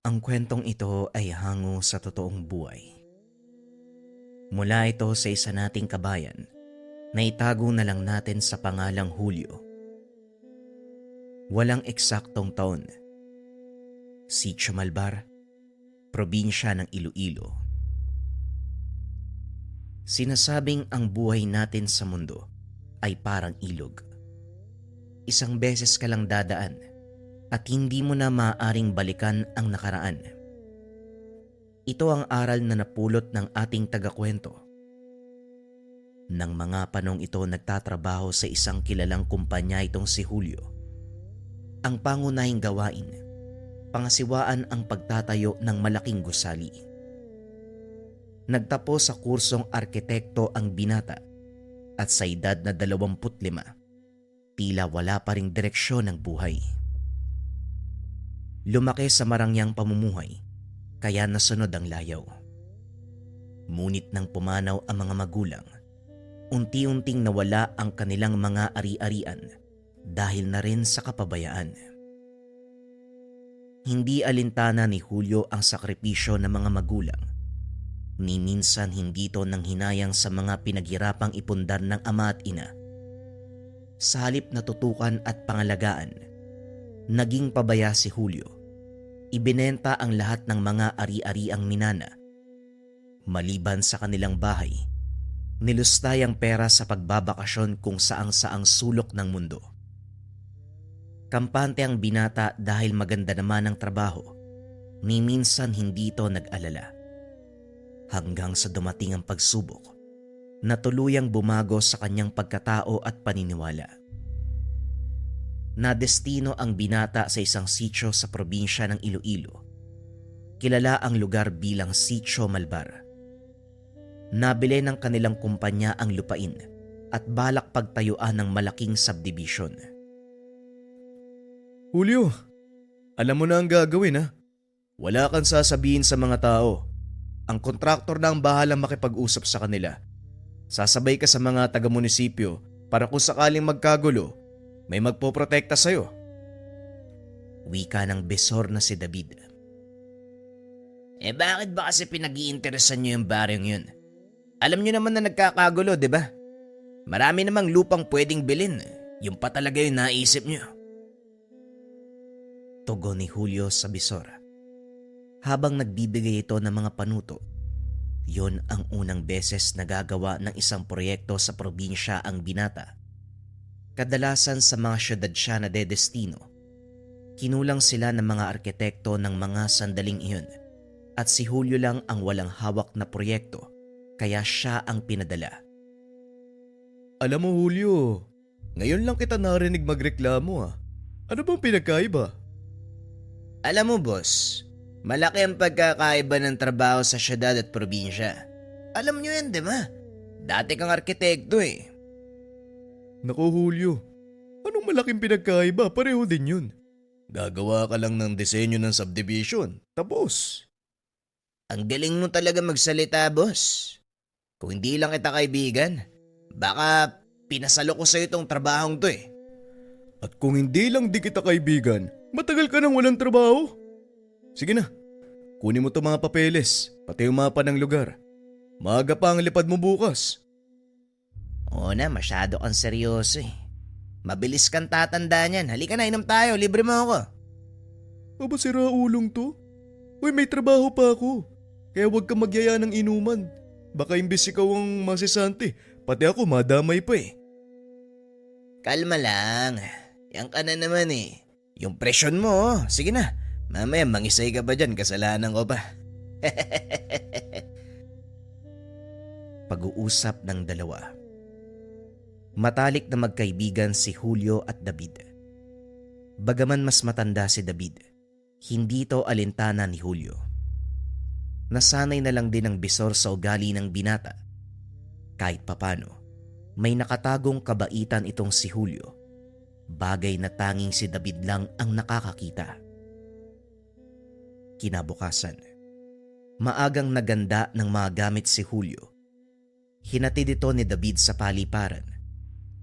Ang kwentong ito ay hango sa totoong buhay. Mula ito sa isa nating kabayan na itago na lang natin sa pangalang Julio. Walang eksaktong taon. Sitio Malbar, probinsya ng Iloilo. Sinasabing ang buhay natin sa mundo ay parang ilog. Isang beses ka lang dadaan at hindi mo na maaaring balikan ang nakaraan. Ito ang aral na napulot ng ating tagakwento. Nang mga panong ito nagtatrabaho sa isang kilalang kumpanya itong si Julio. Ang pangunahing gawain, pangasiwaan ang pagtatayo ng malaking gusali. Nagtapos sa kursong arkitekto ang binata at sa edad na 25, tila wala pa ring direksyon ng buhay. Lumaki sa marangyang pamumuhay, kaya nasunod ang layaw. Ngunit nang pumanaw ang mga magulang, unti-unting nawala ang kanilang mga ari-arian dahil na rin sa kapabayaan. Hindi alintana ni Julio ang sakripisyo ng mga magulang, ni minsan hindi ito nanghinayang sa mga pinaghirapang ipundar ng ama at ina. Sa halip na tutukan at pangalagaan, naging pabaya si Julio. Ibinenta ang lahat ng mga ari-ariang minana. Maliban sa kanilang bahay, nilustay ang pera sa pagbabakasyon kung saang-saang sulok ng mundo. Kampante ang binata dahil maganda naman ang trabaho, ni minsan hindi ito nag-alala. Hanggang sa dumating ang pagsubok, na tuluyang bumago sa kanyang pagkatao at paniniwala. Nadestino ang binata sa isang sitio sa probinsya ng Iloilo. Kilala ang lugar bilang Sitio Malbar. Nabili ng kanilang kumpanya ang lupain at balak pagtayuan ng malaking subdivision. Julio, alam mo na ang gagawin ha. Wala kang sasabihin sa mga tao. Ang kontraktor na ang bahalang makipag-usap sa kanila. Sasabay ka sa mga taga-munisipyo para kung sakaling magkagulo, may magpoprotekta sa'yo. Wika ng besor na si David. Bakit ba kasi pinag-iinteresan nyo yung baryong yun? Alam nyo naman na nagkakagulo, di ba? Marami namang lupang pwedeng bilhin. Yung pa talaga yung naisip nyo. Tugon ni Julio sa bisor. Habang nagbibigay ito ng mga panuto, yon ang unang beses nagagawa ng isang proyekto sa probinsya ang binata. Kadalasan sa mga syudad siya na dedestino. Kinulang sila ng mga arkitekto ng mga sandaling iyon at si Julio lang ang walang hawak na proyekto kaya siya ang pinadala. Alam mo Julio, ngayon lang kita narinig magreklamo ha. Ano bang pinagkaiba? Alam mo boss, malaki ang pagkakaiba ng trabaho sa syudad at probinsya. Alam nyo yan, di ba? Dati kang arkitekto eh. Naku Julio, anong malaking pinagkaiba? Pareho din yun. Gagawa ka lang ng disenyo ng subdivision. Tapos. Ang galing mo talaga magsalita, boss. Kung hindi lang kita kaibigan, baka pinasalo ko sa'yo itong trabahong to eh. At kung hindi lang di kita kaibigan, matagal ka nang walang trabaho. Sige na, kunin mo to mga papeles, pati yung mapa ng lugar. Maaga pa ang lipad mo bukas. Oo na, masyado kang seryoso eh. Mabilis kang tatanda niyan. Halika na, inom tayo. Libre mo ako. Aba sira ulong to. Uy, may trabaho pa ako. Kaya huwag ka magyaya ng inuman. Baka imbis ikaw ang masisante, pati ako madamay pa eh. Kalma lang. Yan ka na naman eh. Yung presyon mo, oh. Sige na. Mamaya mangisay ka ba dyan? Kasalanan ko pa. Pag-uusap ng dalawa. Matalik na magkaibigan si Julio at David. Bagaman mas matanda si David, hindi ito alintana ni Julio. Nasanay na lang din ang bisor sa ugali ng binata. Kahit papano, may nakatagong kabaitan itong si Julio. Bagay na tanging si David lang ang nakakakita. Kinabukasan, maagang naganda ng mga gamit si Julio. Hinatid ito ni David sa paliparan.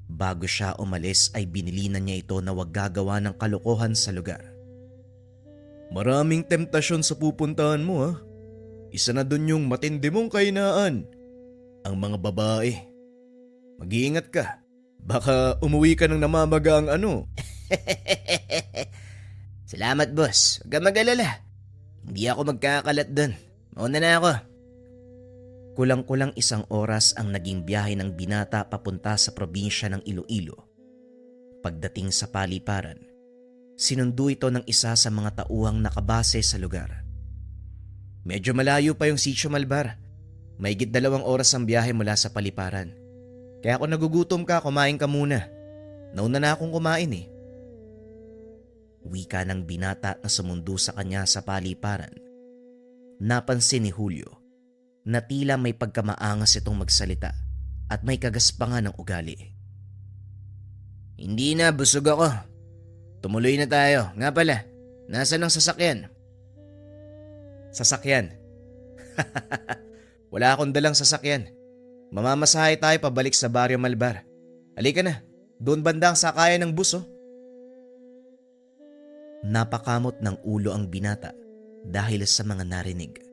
Bago siya umalis ay binili na niya ito na wag gagawa ng kalokohan sa lugar. Maraming temptasyon sa pupuntahan mo ha. Isa na dun yung matindi mong kahinaan. Ang mga babae. Mag-iingat ka. Baka umuwi ka ng namamaga ang ano. Salamat boss, huwag kang mag-alala. Hindi ako magkakalat doon. Mauna na ako. Kulang-kulang 1 oras ang naging biyahe ng binata papunta sa probinsya ng Iloilo. Pagdating sa paliparan, sinundo ito ng isa sa mga tauhang nakabase sa lugar. Medyo malayo pa yung Sitio Malbar. Mahigit 2 oras ang biyahe mula sa paliparan. Kaya kung nagugutom ka, kumain ka muna. Nauna na akong kumain eh. Wika ng binata na sumundo sa kanya sa paliparan. Napansin ni Julio na tila may pagkamaangas itong magsalita at may kagaspangan ng ugali. Hindi na, busog ako. Tumuloy na tayo. Nga pala, nasaan ang sasakyan? Sasakyan. Wala akong dalang sasakyan. Mamamasahe tayo pabalik sa Barrio Malbar. Halika na, doon banda ang sakayan ng bus oh. Napakamot ng ulo ang binata dahil sa mga narinig.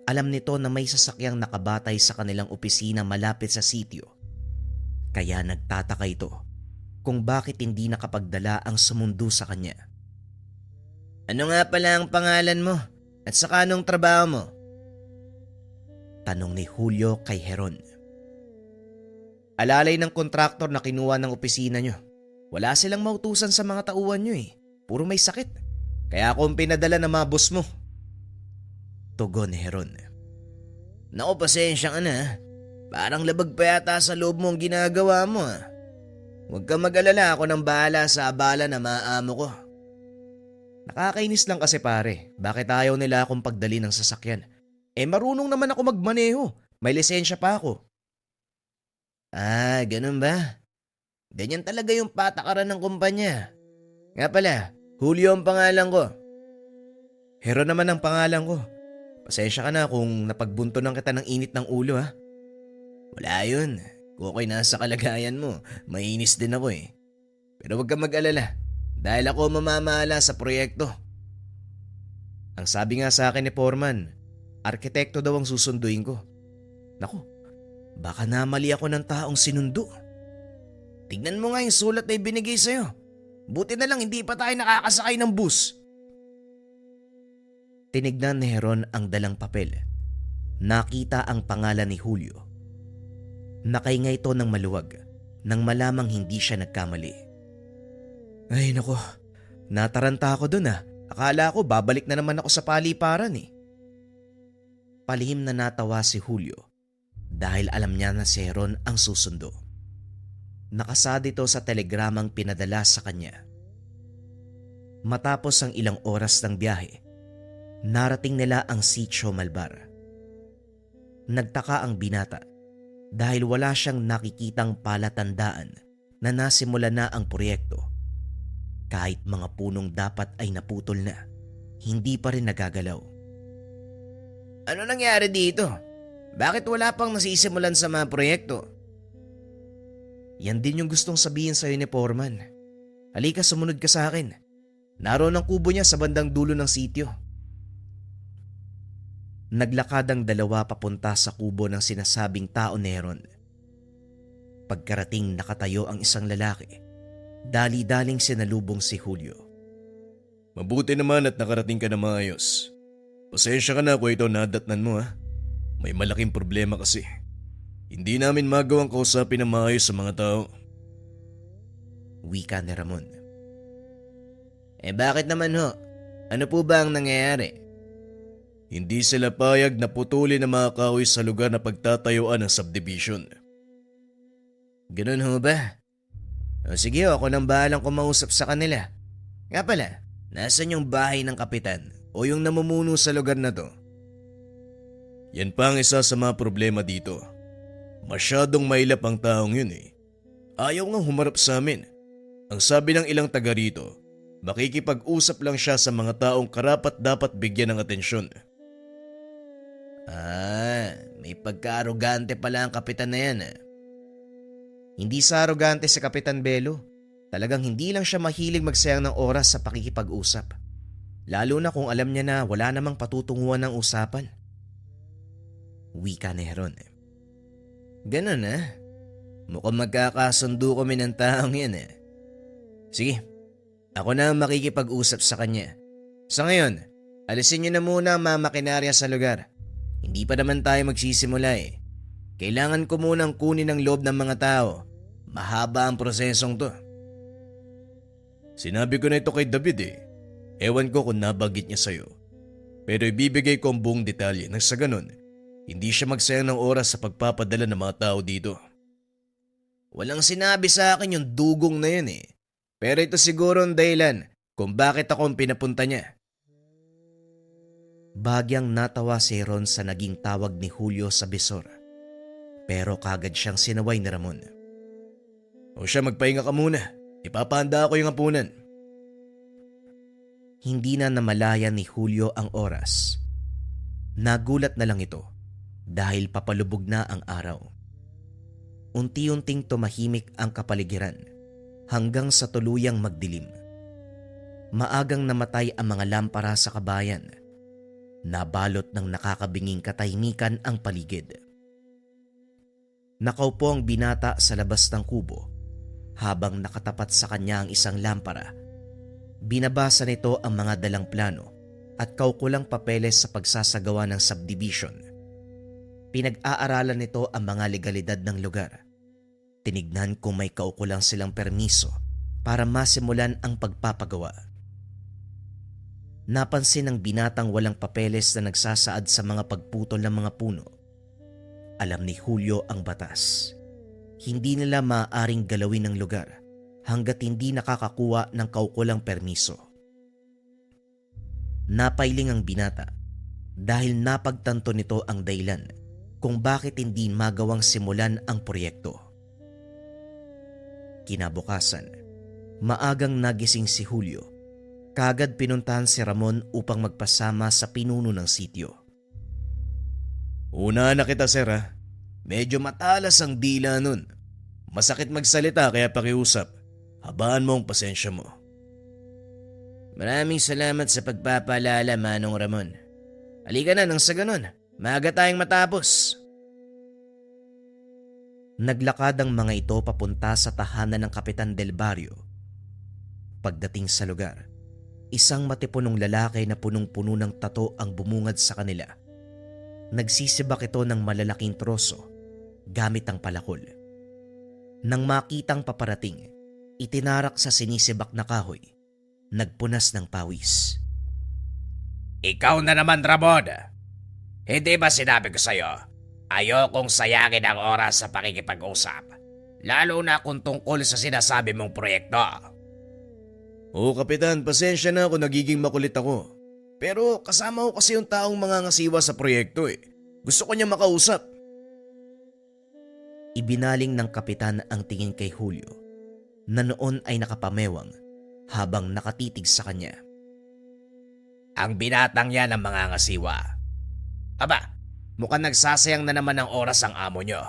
Alam nito na may sasakyang nakabatay sa kanilang opisina malapit sa sitio. Kaya nagtataka ito kung bakit hindi nakapagdala ang sumundo sa kanya. Ano nga pala ang pangalan mo? At saka anong trabaho mo? Tanong ni Julio kay Heron. Alalay ng kontraktor na kinuha ng opisina nyo. Wala silang mautusan sa mga tauhan nyo eh. Puro may sakit. Kaya akong pinadala ng mga boss mo. Tugon ni Heron. Naku, pasensya ka na. Parang labag pa yata sa loob mo ang ginagawa mo. Huwag kang mag-alala, ako nang bahala sa abala na maamo ko. Nakakainis lang kasi pare. Bakit ayaw nila akong pagdali ng sasakyan? Marunong naman ako magmaneho. May lisensya pa ako. Ah, ganun ba? Ganyan talaga yung patakaran ng kumpanya. Nga pala, Julio ang pangalan ko. Heron naman ang pangalan ko. Pasensya ka na kung napagbuntonan kita ng init ng ulo ha. Wala yun. Kung ako'y nasa kalagayan mo, mainis din ako eh. Pero huwag kang mag-alala. Dahil ako mamamahala sa proyekto. Ang sabi nga sa akin ni Foreman, arkitekto daw ang susunduin ko. Naku, baka namali ako ng taong sinundo. Tignan mo nga yung sulat na ibinigay sa'yo. Buti na lang hindi pa tayo nakakasakay ng bus. Tinignan ni Heron ang dalang papel. Nakita ang pangalan ni Julio. Nakahinga ito ng maluwag nang malamang hindi siya nagkamali. Ay nako, nataranta ako dun ah. Akala ko babalik na naman ako sa paliparan eh. Palihim na natawa si Julio dahil alam niya na si Heron ang susundo. Nakasad ito sa telegramang pinadala sa kanya. Matapos ang ilang oras ng biyahe, narating nila ang Sitio Malbar. Nagtaka ang binata dahil wala siyang nakikitang palatandaan na nasimula na ang proyekto. Kahit mga punong dapat ay naputol na, hindi pa rin nagagalaw. Ano nangyari dito? Bakit wala pang nasisimulan sa mga proyekto? Yan din yung gustong sabihin sa'yo ni Foreman. Halika, sumunod ka sa akin. Naroon ang kubo niya sa bandang dulo ng sitio. Naglakad ang dalawa papunta sa kubo ng sinasabing tao ni Heron. Pagkarating nakatayo ang isang lalaki, dali-daling sinalubong si Julio. Mabuti naman at nakarating ka na maayos. Pasensya ka na kung ito nadatnan mo ha. May malaking problema kasi. Hindi namin magawang kausapin na maayos sa mga tao. Wika ni Ramon. Bakit naman ho? Ano po ba ang nangyayari? Hindi sila payag na putulin ang mga kahoy sa lugar na pagtatayuan ng subdivision. Ganun ho ba? O sige ako nang bahalang kumausap sa kanila. Nga pala, nasan yung bahay ng kapitan o yung namumuno sa lugar na to? Yan pa ang isa sa mga problema dito. Masyadong mailap ang taong yun eh. Ayaw nga humarap sa amin. Ang sabi ng ilang taga rito, makikipag-usap lang siya sa mga taong karapat dapat bigyan ng atensyon. May pagka-arogante pala ang kapitan na yan. Hindi sa arogante si Kapitan Belo. Talagang hindi lang siya mahilig magsayang ng oras sa pakikipag-usap. Lalo na kung alam niya na wala namang patutunguhan ng usapan. Wika ni Heron. Ganun Mukhang magkakasundo kami ng taong yan Sige, ako na ang makikipag-usap sa kanya. Sa ngayon, alisin niyo na muna ang mga makinarya sa lugar. Hindi pa naman tayo magsisimula Kailangan ko munang kunin ang loob ng mga tao. Mahaba ang prosesong to. Sinabi ko na ito kay David Ewan ko kung nabanggit niya sa'yo. Pero ibibigay ko ang buong detalye nang sa ganun, hindi siya magsayang ng oras sa pagpapadala ng mga tao dito. Walang sinabi sa akin yung dugong na yun Pero ito siguro ang dahilan kung bakit ako ang pinapunta niya. Bagyang natawa si Heron sa naging tawag ni Julio sa bisor. Pero kagad siyang sinaway ni Ramon. O siya, magpahinga ka muna. Ipapahanda ako yung hapunan. Hindi na namalaya ni Julio ang oras. Nagulat na lang ito dahil papalubog na ang araw. Unti-unting tumahimik ang kapaligiran hanggang sa tuluyang magdilim. Maagang namatay ang mga lampara sa kabayan. Nabalot ng nakakabinging katahimikan ang paligid. Nakaupo ang binata sa labas ng kubo habang nakatapat sa kanya ang isang lampara. Binabasa nito ang mga dalang plano at kaukulang papeles sa pagsasagawa ng subdivision. Pinag-aaralan nito ang mga legalidad ng lugar. Tinignan kung may kaukulang silang permiso para masimulan ang pagpapagawa. Napansin ng binatang walang papeles na nagsasaad sa mga pagputol ng mga puno. Alam ni Julio ang batas. Hindi nila maaaring galawin ang lugar hanggat hindi nakakakuha ng kaukulang permiso. Napailing ang binata dahil napagtanto nito ang dahilan kung bakit hindi magawang simulan ang proyekto. Kinabukasan, maagang nagising si Julio. Kagad pinuntahan si Ramon upang magpasama sa pinuno ng sitio. Una na kita, sir Medyo matalas ang dila nun. Masakit magsalita kaya pakiusap. Habaan mo ang pasensya mo. Maraming salamat sa pagpapaalala, Manong Ramon. Halika na nang sa ganun. Maaga tayong matapos. Naglakad ang mga ito papunta sa tahanan ng Kapitan Del Barrio. Pagdating sa lugar, isang matipunong lalaki na punong-puno ng tato ang bumungad sa kanila. Nagsisibak ito ng malalaking troso gamit ang palakol. Nang makitang paparating, itinarak sa sinisibak na kahoy. Nagpunas ng pawis. Ikaw na naman, Ramon. Hindi ba sinabi ko sa'yo, ayokong sayangin ang oras sa pakikipag-usap, lalo na kung tungkol sa sinasabi mong proyekto. Oo, Kapitan, pasensya na kung nagiging makulit ako. Pero kasama ko kasi yung taong mangangasiwa sa proyekto Gusto ko niya makausap. Ibinaling ng kapitan ang tingin kay Julio na noon ay nakapamewang habang nakatitig sa kanya. Ang binatang yan ang mangangasiwa. Aba, mukhang nagsasayang na naman ng oras ang amo nyo.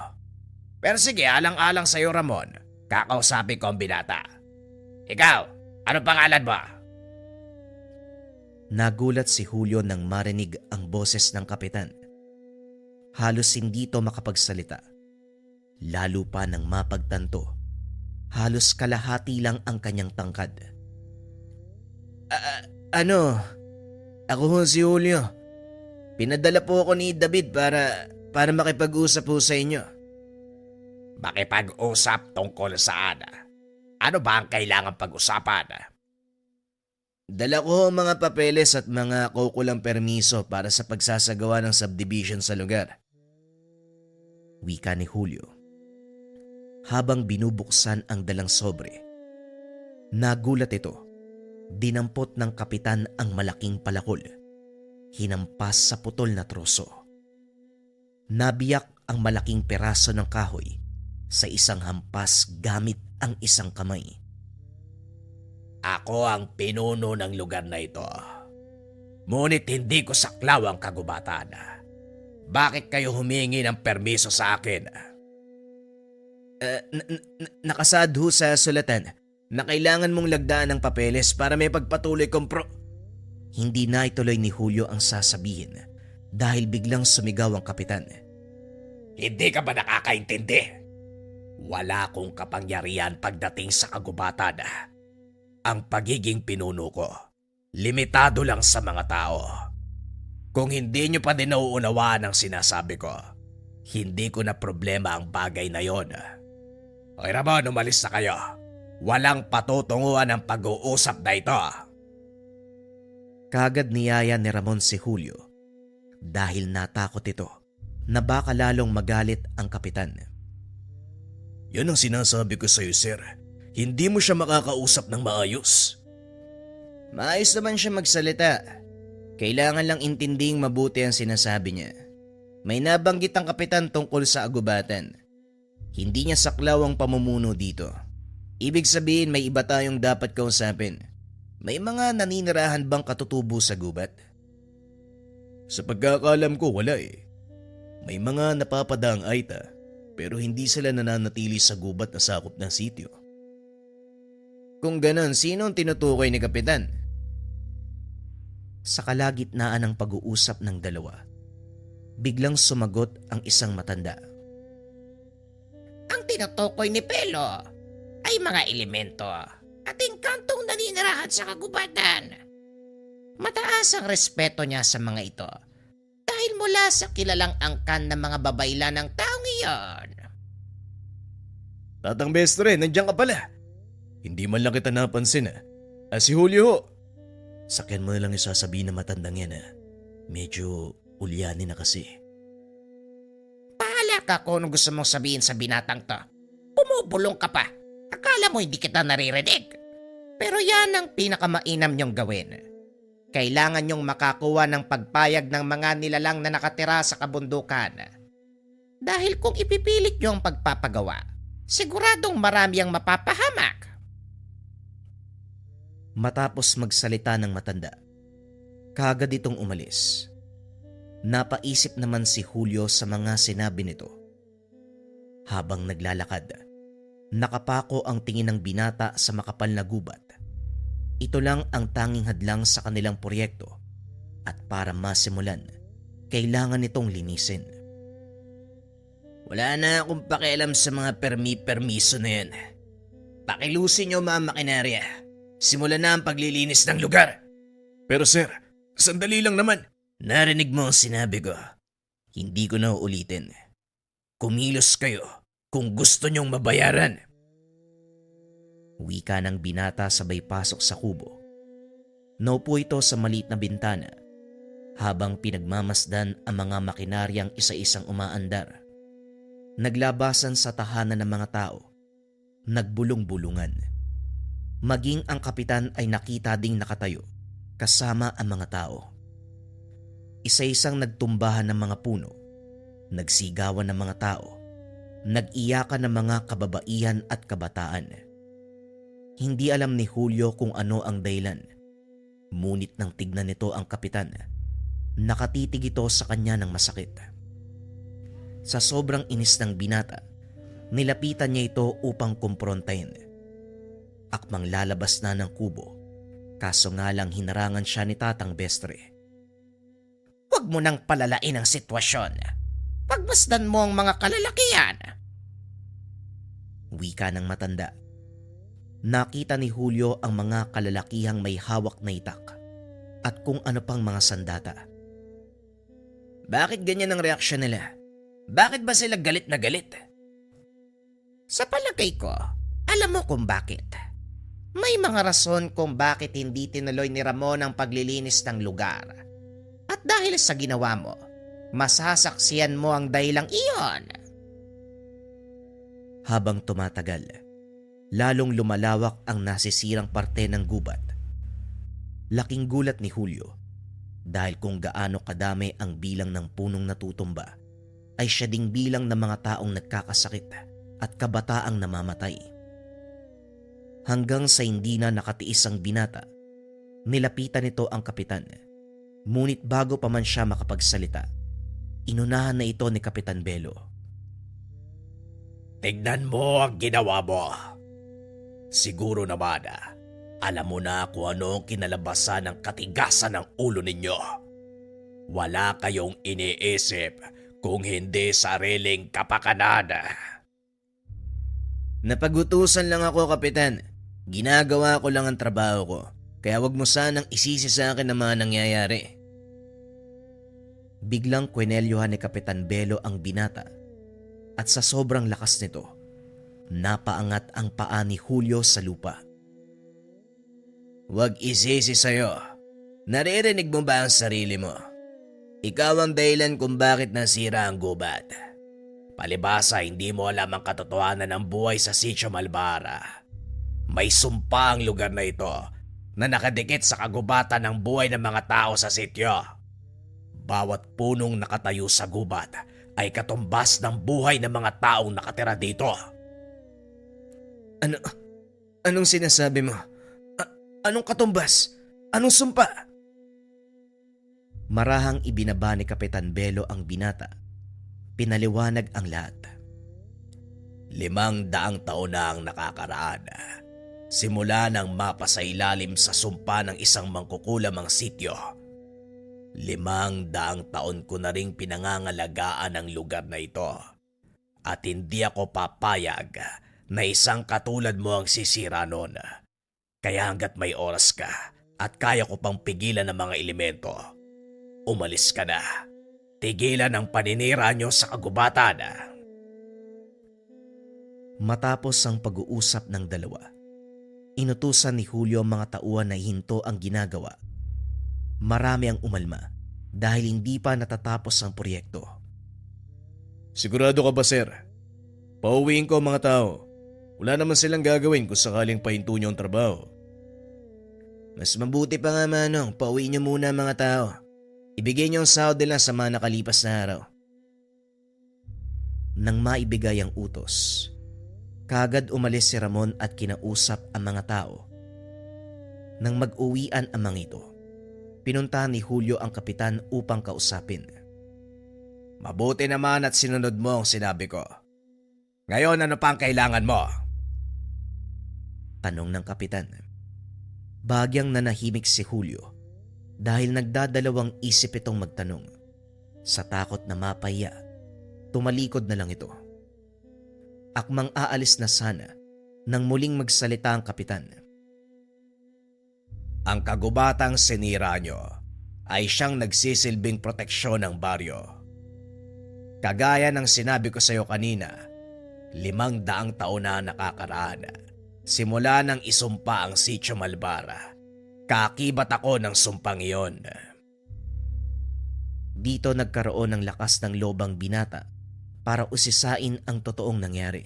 Pero sige, alang-alang sa'yo, Ramon. Kakausapin ko ang binata. Ikaw, ano pangalan mo? Nagulat si Julio nang marinig ang boses ng kapitan. Halos hindi ito makapagsalita. Lalo pa nang mapagtanto, halos kalahati lang ang kanyang tangkad. Ako ho si Julio. Pinadala po ako ni David para makipag-usap po sa inyo. Makipag-usap tungkol saan? Ano ba ang kailangan pag-usapan? Dala ko ang mga papeles at mga kaukulang permiso para sa pagsasagawa ng subdivision sa lugar. Wika ni Julio. Habang binubuksan ang dalang sobre, nagulat ito. Dinampot ng kapitan ang malaking palakol. Hinampas sa putol na troso. Nabiyak ang malaking peraso ng kahoy sa isang hampas gamit ang isang kamay. Ako ang pinuno ng lugar na ito. Ngunit hindi ko saklaw ang kagubatan. Bakit kayo humingi ng permiso sa akin? Nakasaad ho sa sulatan na kailangan mong lagdaan ng papeles para may pagpatuloy kong Hindi na ituloy ni Julio ang sasabihin dahil biglang sumigaw ang kapitan. Hindi ka ba nakakaintindi? Wala akong kapangyarihan pagdating sa kagubatan. Ang pagiging pinuno ko, limitado lang sa mga tao. Kung hindi nyo pa din nauunawaan ang sinasabi ko, hindi ko na problema ang bagay na yon. Okay Ramon, umalis na kayo. Walang patutunguhan ang pag-uusap na ito. Kagad niyaya ni Ramon si Julio dahil natakot ito na baka lalong magalit ang kapitan. Yan ang sinasabi ko sa'yo, sir. Hindi mo siya makakausap ng maayos. Maayos naman siya magsalita. Kailangan lang intinding mabuti ang sinasabi niya. May nabanggit ang kapitan tungkol sa agubatan. Hindi niya saklaw ang pamumuno dito. Ibig sabihin may iba tayong dapat kausapin. May mga naninirahan bang katutubo sa gubat? Sa pagkakalam ko, wala eh. May mga napapadaang aita, pero hindi sila nananatili sa gubat na sakop ng sityo. Kung ganon, sino ang tinutukoy ni kapitan? Sa kalagitnaan ng pag-uusap ng dalawa, biglang sumagot ang isang matanda. Ang tinutukoy ni Pelo ay mga elemento at engkantong naninirahan sa kagubatan. Mataas ang respeto niya sa mga ito dahil mula sa kilalang angkan ng mga babaylan ng taong iyon. Tatang Bestre, nandiyan ka pala. Hindi man lang kita napansin si Julio ho. Sakyan mo na lang yung sasabihin na matandang yan Medyo ulyanin na kasi. Pahala ka kung ano gusto mong sabihin sa binatang to. Bumubulong ka pa. Akala mo hindi kita naririnig. Pero yan ang pinakamainam niyong gawin. Kailangan niyong makakuha ng pagpayag ng mga nilalang na nakatira sa kabundukan. Dahil kung ipipilit niyo ang pagpapagawa, siguradong marami ang mapapahamak. Matapos magsalita ng matanda, kagad itong umalis. Napaisip naman si Julio sa mga sinabi nito. Habang naglalakad, nakapako ang tingin ng binata sa makapal na gubat. Ito lang ang tanging hadlang sa kanilang proyekto at para masimulan, kailangan nitong linisin. Wala na akong pakialam sa mga permiso na yan. Pakilusin niyo mga makinarya. Simulan na ang paglilinis ng lugar. Pero sir, sandali lang naman. Narinig mo ang sinabi ko. Hindi ko na uulitin. Kumilos kayo kung gusto niyong mabayaran. Wika ng binata sabay pasok sa kubo. Naupo ito sa maliit na bintana habang pinagmamasdan ang mga makinaryang isa-isang umaandar. Naglabasan sa tahanan ng mga tao. Nagbulong-bulungan. Maging ang kapitan ay nakita ding nakatayo kasama ang mga tao. Isa-isang nagtumbahan ng mga puno, nagsigawan ng mga tao, nag-iyakan ng mga kababaihan at kabataan. Hindi alam ni Julio kung ano ang dahilan. Ngunit nang tignan nito ang kapitan, nakatitig ito sa kanya ng masakit. Sa sobrang inis ng binata, nilapitan niya ito upang kumprontahin. Akmang lalabas na ng kubo, kaso nga lang hinarangan siya ni Tatang Bestre. Huwag mo nang palalain ang sitwasyon. Pagmasdan mo ang mga kalalakihan. Wika ng matanda. Nakita ni Julio ang mga kalalakihang may hawak na itak at kung ano pang mga sandata. Bakit ganyan ang reaksyon nila? Bakit ba sila galit na galit? Sa palagay ko, alam mo kung bakit. May mga rason kung bakit hindi tinuloy ni Ramon ang paglilinis ng lugar. At dahil sa ginawa mo, masasaksiyan mo ang dahilang iyon. Habang tumatagal, lalong lumalawak ang nasisirang parte ng gubat. Laking gulat ni Julio dahil kung gaano kadami ang bilang ng punong natutumba ay siya ding bilang ng mga taong nagkakasakit at kabataang namamatay. Hanggang sa hindi na nakatiis ang binata, nilapitan nito ang kapitan. Ngunit bago pa man siya makapagsalita, inunahan na ito ni Kapitan Belo. Tignan mo ang ginawa mo. Siguro naman Alam mo na kung ano ang kinalabasan ng katigasan ng ulo ninyo. Wala kayong iniisip kung hindi sariling kapakanan. Napagutusan lang ako, Kapitan. Ginagawa ko lang ang trabaho ko. Kaya wag mo sanang isisi sa akin ang mga nangyayari. Biglang kwenelyohan ni Kapitan Belo ang binata at sa sobrang lakas nito, napaangat ang paa ni Julio sa lupa. Wag isisi sa'yo. Naririnig mo ba ang sarili mo? Ikaw ang dahilan kung bakit nasira ang gubat. Palibasa hindi mo alam ang katotohanan ng buhay sa Sitio Malbara. May sumpa ang lugar na ito na nakadikit sa kagubatan ng buhay ng mga tao sa sityo. Bawat punong nakatayo sa gubat ay katumbas ng buhay ng mga taong nakatira dito. Anong sinasabi mo? Anong katumbas? Anong sumpa? Marahang ibinaba ni Kapitan Belo ang binata. Pinaliwanag ang lahat. 500 taon na ang nakakaraan. Simula nang mapasailalim sa sumpa ng isang mangkukulamang sityo. 500 taon ko na ring pinangangalagaan ang lugar na ito. At hindi ako papayag na isang katulad mo ang sisira nun. Kaya hanggat may oras ka at kaya ko pang pigilan ng mga elemento, umalis ka na. Tigilan ang paninira nyo sa kagubatan. Matapos ang pag-uusap ng dalawa, inutusan ni Julio ang mga tauhan na hinto ang ginagawa. Marami ang umalma dahil hindi pa natatapos ang proyekto. Sigurado ka ba, sir? Pauwiin ko ang mga tao. Wala naman silang gagawin kung sakaling pahinto nyo ang trabaho. Mas mabuti pa nga, Manong, pauwiin nyo muna ang mga tao. Ibigay niyo ang sahod nila sa mga nakalipas na araw. Nang maibigay ang utos, kaagad umalis si Ramon at kinausap ang mga tao. Nang mag-uwian ang mga ito, pinuntahan ni Julio ang kapitan upang kausapin. Mabuti naman at sinunod mo ang sinabi ko. Ngayon ano pa ang kailangan mo? Tanong ng kapitan. Bagyang nanahimik si Julio dahil nagdadalawang isip itong magtanong. Sa takot na mapahiya, tumalikod na lang ito. Akmang aalis na sana nang muling magsalita ang kapitan. Ang kagubatang sinira nyo ay siyang nagsisilbing proteksyon ng baryo. Kagaya ng sinabi ko sa iyo kanina, 500 taon na nakakaraan. Simula nang isumpa ang Sitio Malbara, kakibat ako ng sumpang iyon. Dito nagkaroon ng lakas ng loob ang binata para usisain ang totoong nangyari.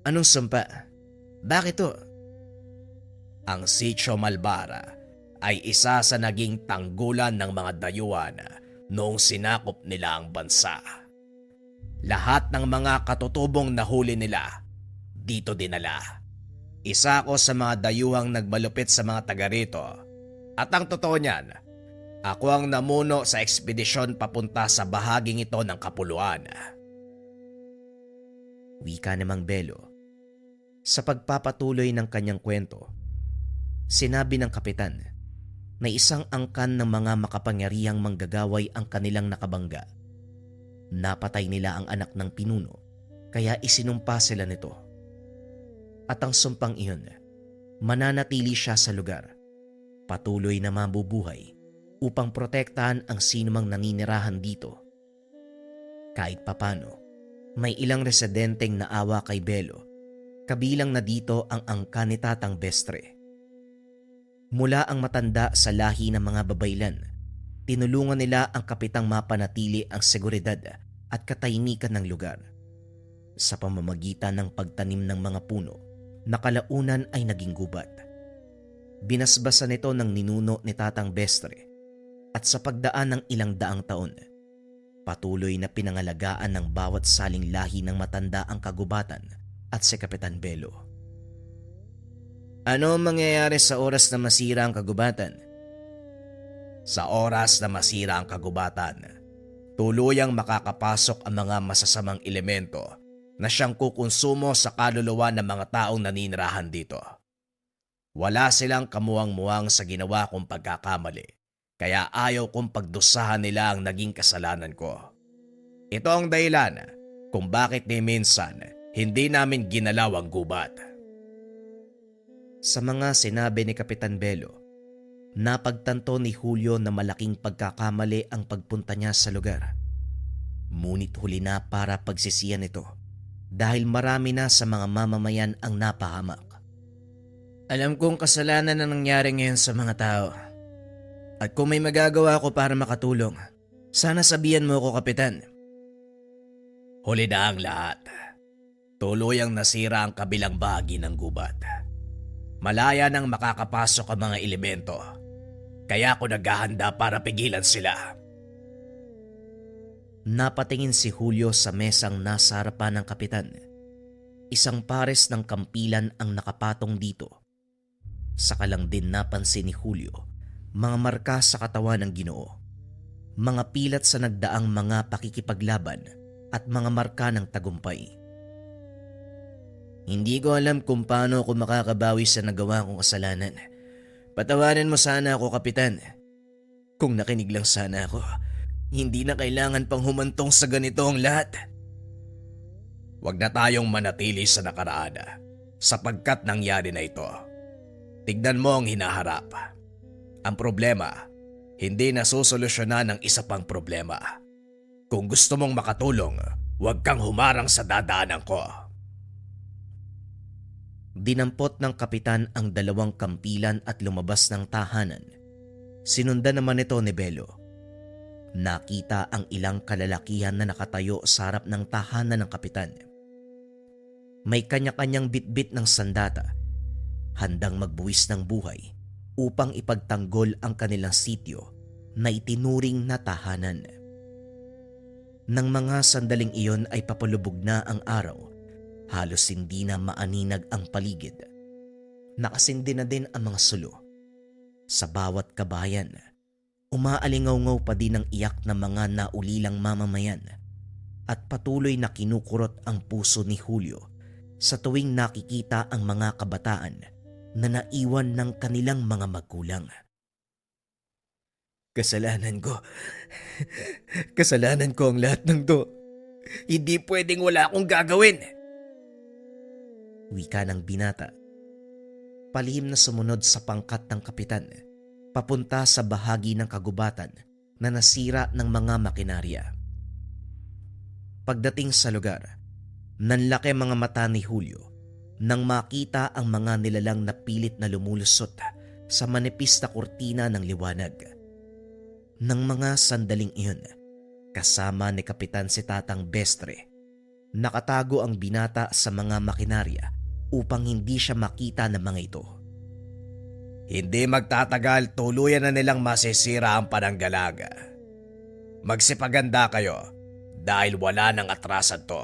Anong sumpa? Bakit to? Ang Sitio Malbara ay isa sa naging tanggulan ng mga dayuhan noong sinakop nila ang bansa. Lahat ng mga katutubong nahuli nila dito dinala. Isa ako sa mga dayuhang nagmalupit sa mga taga rito. At ang totoo niyan, ako ang namuno sa ekspedisyon papunta sa bahaging ito ng kapuluan. Wika namang Belo. Sa pagpapatuloy ng kanyang kwento, sinabi ng kapitan na isang angkan ng mga makapangyarihang manggagaway ang kanilang nakabangga. Napatay nila ang anak ng pinuno, kaya isinumpa sila nito. At ang sumpang iyon, mananatili siya sa lugar, patuloy na mabubuhay upang protektahan ang sinumang naninirahan dito. Kahit papano, may ilang residenteng naawa kay Belo, kabilang na dito ang angkan ni Tatang Bestre. Mula ang matanda sa lahi ng mga babaylan, tinulungan nila ang kapitang mapanatili ang seguridad at katahimikan ng lugar. Sa pamamagitan ng pagtanim ng mga puno, na kalaunan ay naging gubat. Binasbasan nito ng ninuno ni Tatang Bestre at sa pagdaan ng ilang daang taon, patuloy na pinangalagaan ng bawat saling lahi ng matanda ang kagubatan at si Kapitan Belo. Ano ang mangyayari sa oras na masira ang kagubatan? Sa oras na masira ang kagubatan, tuluyang makakapasok ang mga masasamang elemento na siyang kukonsumo sa kaluluwa ng mga taong naninirahan dito. Wala silang kamuwang-muwang sa ginawa kong pagkakamali, kaya ayaw kong pagdusahan nila ang naging kasalanan ko. Ito ang dahilan kung bakit ni minsan hindi namin ginalaw ang gubat. Sa mga sinabi ni Kapitan Belo, napagtanto ni Julio na malaking pagkakamali ang pagpunta niya sa lugar. Ngunit huli na para pagsisiyan ito dahil marami na sa mga mamamayan ang napahamak. Alam kong kasalanan na nangyari ngayon sa mga tao. At kung may magagawa ko para makatulong, sana sabihan mo ako, Kapitan. Huli na ang lahat. Tuluyang nasira ang kabilang bahagi ng gubat. Malaya nang makakapasok ang mga elemento. Kaya ako naghahanda para pigilan sila. Napatingin si Julio sa mesang nasa harapan ng kapitan. Isang pares ng kampilan ang nakapatong dito. Saka lang din napansin ni Julio mga marka sa katawan ng Ginoo, mga pilat sa nagdaang mga pakikipaglaban at mga marka ng tagumpay. Hindi ko alam kung paano ako makakabawi sa nagawa kong kasalanan. Patawarin mo sana ako, Kapitan. Kung nakinig lang sana ako, hindi na kailangan pang humantong sa ganito ang lahat. Huwag na tayong manatili sa nakaraan sapagkat nangyari na ito. Tignan mo ang hinaharap. Ang problema, hindi nasusolusyonan ng isa pang problema. Kung gusto mong makatulong, huwag kang humarang sa dadaanan ko. Dinampot ng kapitan ang dalawang kampilan at lumabas ng tahanan. Sinundan naman ito ni Belo. Nakita ang ilang kalalakihan na nakatayo sa harap ng tahanan ng kapitan. May kanya-kanyang bitbit ng sandata, handang magbuwis ng buhay upang ipagtanggol ang kanilang sityo na itinuring na tahanan. Nang mga sandaling iyon ay papalubog na ang araw, halos hindi na maaninag ang paligid. Nakasindi na din ang mga sulo. Sa bawat kabayan, umaalingaw-ngaw pa din ang iyak ng mga naulilang mamamayan at patuloy na kinukurot ang puso ni Julio sa tuwing nakikita ang mga kabataan na naiwan ng kanilang mga magulang. Kasalanan ko. Kasalanan ko ang lahat ng to. Hindi pwedeng wala akong gagawin. Wika ng binata. Palihim na sumunod sa pangkat ng kapitan, papunta sa bahagi ng kagubatan na nasira ng mga makinarya. Pagdating sa lugar, nanlaki mga mata ni Julio nang makita ang mga nilalang na pilit na lumulusot sa manipis na kurtina ng liwanag. Nang mga sandaling iyon, kasama ni Kapitan si Tatang Bestre, nakatago ang binata sa mga makinarya upang hindi siya makita ng mga ito. Hindi magtatagal, tuluyan na nilang masisira ang pananggalaga. Magsipaganda kayo dahil wala nang atrasan to.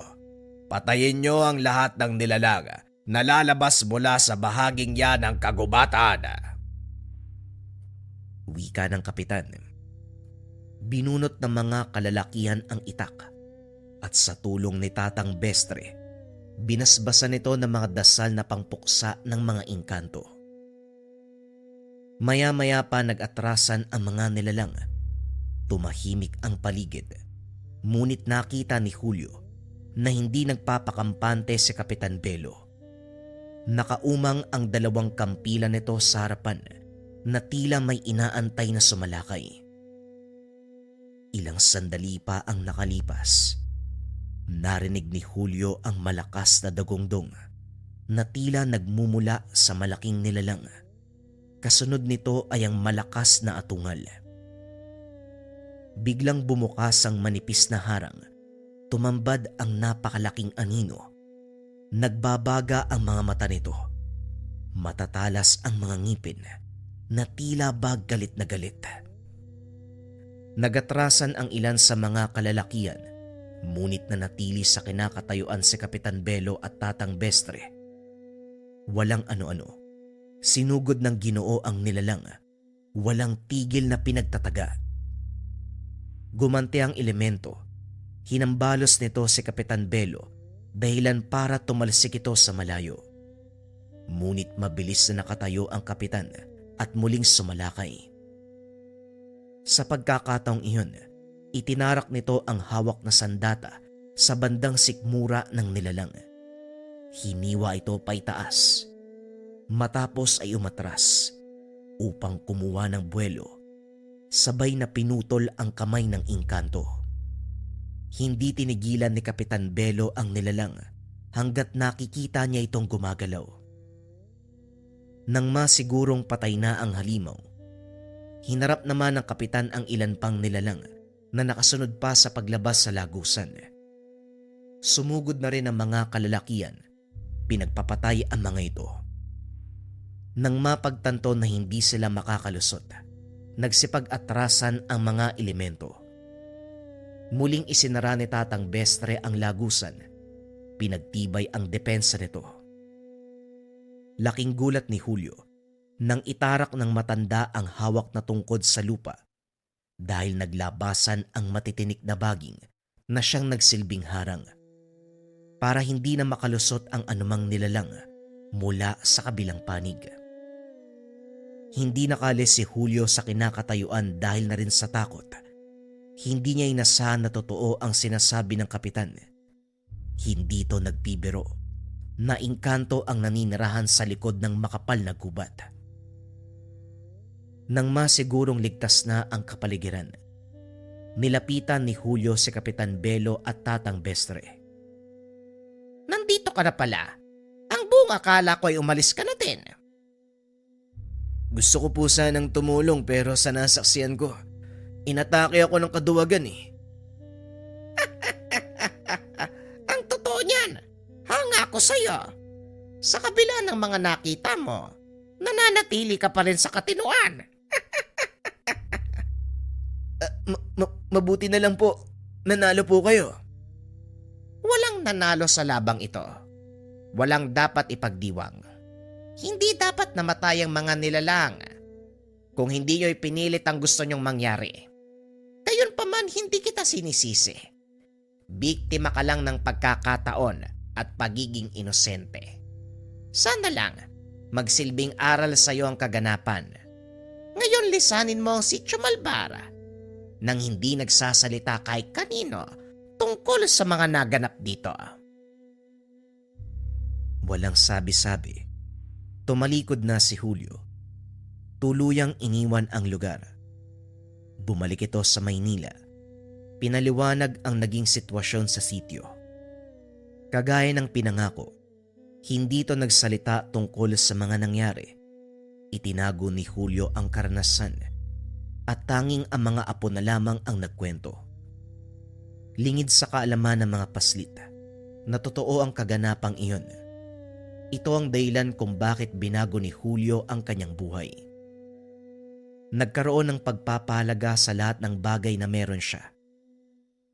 Patayin nyo ang lahat ng nilalaga na lalabas mula sa bahaging yan ng kagubatan. Wika ng kapitan. Binunot ng mga kalalakihan ang itak at sa tulong ni Tatang Bestre, binasbasan nito ng mga dasal na pangpuksa ng mga engkanto. Maya-maya pa nag-atrasan ang mga nilalang. Tumahimik ang paligid. Ngunit nakita ni Julio na hindi nagpapakampante si Kapitan Belo. Nakaumang ang dalawang kampilan nito sa harapan na tila may inaantay na sumalakay. Ilang sandali pa ang nakalipas. Narinig ni Julio ang malakas na dagongdong na tila nagmumula sa malaking nilalang. Kasunod nito ay ang malakas na atungal. Biglang bumukas ang manipis na harang. Tumambad ang napakalaking anino. Nagbabaga ang mga mata nito. Matatalas ang mga ngipin na tila ba galit na galit. Nagatrasan ang ilan sa mga kalalakihan, ngunit nanatili sa kinakatayuan si Kapitan Belo at Tatang Bestre. Walang ano-ano. Sinugod ng Ginoo ang nilalang. Walang tigil na pinagtataga. Gumanti ang elemento. Hinambalos nito si Kapitan Belo dahilan para tumalsik ito sa malayo. Ngunit mabilis na nakatayo ang kapitan at muling sumalakay. Sa pagkakataong iyon, itinarak nito ang hawak na sandata sa bandang sikmura ng nilalang. Hiniwa ito paitaas. Matapos ay umatras upang kumuha ng buwelo, sabay na pinutol ang kamay ng engkanto. Hindi tinigilan ni Kapitan Belo ang nilalang hanggat nakikita niya itong gumagalaw. Nang masigurong patay na ang halimaw, hinarap naman ng kapitan ang ilan pang nilalang na nakasunod pa sa paglabas sa lagusan. Sumugod na rin ang mga kalalakian, pinagpapatay ang mga ito. Nang mapagtanto na hindi sila makakalusot, nagsipag-atrasan ang mga elemento. Muling isinara ni Tatang Bestre ang lagusan, pinagtibay ang depensa nito. Laking gulat ni Julio nang itarak ng matanda ang hawak na tungkod sa lupa dahil naglabasan ang matitinik na baging na siyang nagsilbing harang para hindi na makalusot ang anumang nilalang mula sa kabilang panig. Hindi nakalis si Julio sa kinakatayuan dahil na rin sa takot. Hindi niya inasahan na totoo ang sinasabi ng kapitan. Hindi ito nagbibiro. Naingkanto ang naninirahan sa likod ng makapal na gubat. Nang masigurong ligtas na ang kapaligiran, nilapitan ni Julio si Kapitan Belo at Tatang Bestre. Nandito ka na pala. Ang buong akala ko ay umalis ka na din. Gusto ko po sanang tumulong pero sa nasaksiyan ko, inatake ako ng kaduwagan eh. Ang totoo niyan, hanga ako sa'yo. Sa kabila ng mga nakita mo, nananatili ka pa rin sa katinuan. Mabuti na lang po, nanalo po kayo. Walang nanalo sa labang ito. Walang dapat ipagdiwang. Hindi dapat namatay ang mga nilalang kung hindi nyo'y pinilit ang gusto nyong mangyari. Gayunpaman hindi kita sinisisi. Biktima ka lang ng pagkakataon at pagiging inosente. Sana lang magsilbing aral sa iyo ang kaganapan. Ngayon lisanin mo si Chumalbara nang hindi nagsasalita kahit kanino tungkol sa mga naganap dito. Walang sabi-sabi. Tumalikod na si Julio. Tuluyang iniwan ang lugar. Bumalik ito sa Maynila. Pinaliwanag ang naging sitwasyon sa sitio. Kagaya ng pinangako, hindi ito nagsalita tungkol sa mga nangyari. Itinago ni Julio ang karanasan at tanging ang mga apo na lamang ang nagkwento. Lingid sa kaalaman ng mga paslit na totoo ang kaganapang iyon. Ito ang dahilan kung bakit binago ni Julio ang kanyang buhay. Nagkaroon ng pagpapahalaga sa lahat ng bagay na meron siya.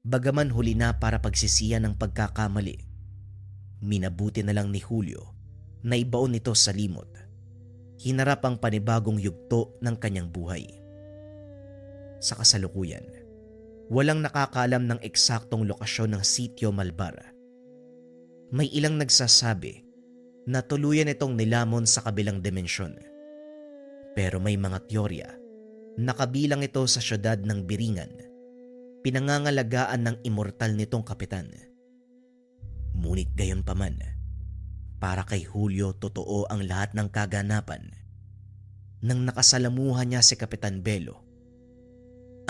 Bagaman huli na para pagsisiyan ng pagkakamali, minabuti na lang ni Julio na ibaon ito sa limot. Hinarap ang panibagong yugto ng kanyang buhay. Sa kasalukuyan, walang nakakaalam ng eksaktong lokasyon ng sitio Malbara. May ilang nagsasabi na tuluyan itong nilamon sa kabilang dimensyon. Pero may mga teorya na kabilang ito sa syudad ng Biringan, pinangangalagaan ng immortal nitong kapitan. Ngunit gayunpaman, para kay Julio totoo ang lahat ng kaganapan. Nang nakasalamuhan niya si Kapitan Belo,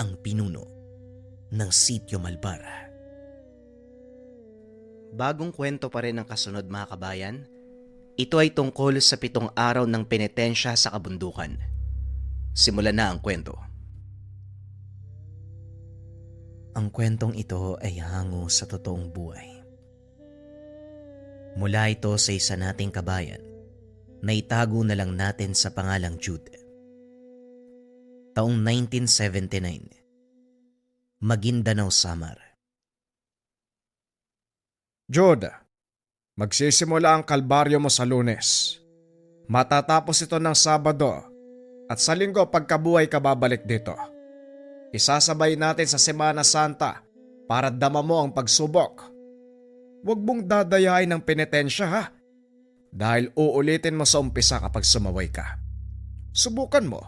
ang pinuno ng Sitio Malbara. Bagong kwento pa rin ang kasunod mga kabayan. Ito ay tungkol sa 7 araw ng penitensya sa kabundukan. Simulan na ang kwento. Ang kwentong ito ay hango sa totoong buhay. Mula ito sa isa nating kabayan na itago na lang natin sa pangalang Jude. Taong 1979, Maguindanao, Samar. Jude, magsisimula ang kalbaryo mo sa Lunes. Matatapos ito ng Sabado at sa Linggo pagkabuhay ka babalik dito. Isasabay natin sa Semana Santa para dama mo ang pagsubok. Huwag mong dadayain ng penitensya ha. Dahil uulitin mo sa umpisa kapag sumaway ka. Subukan mo.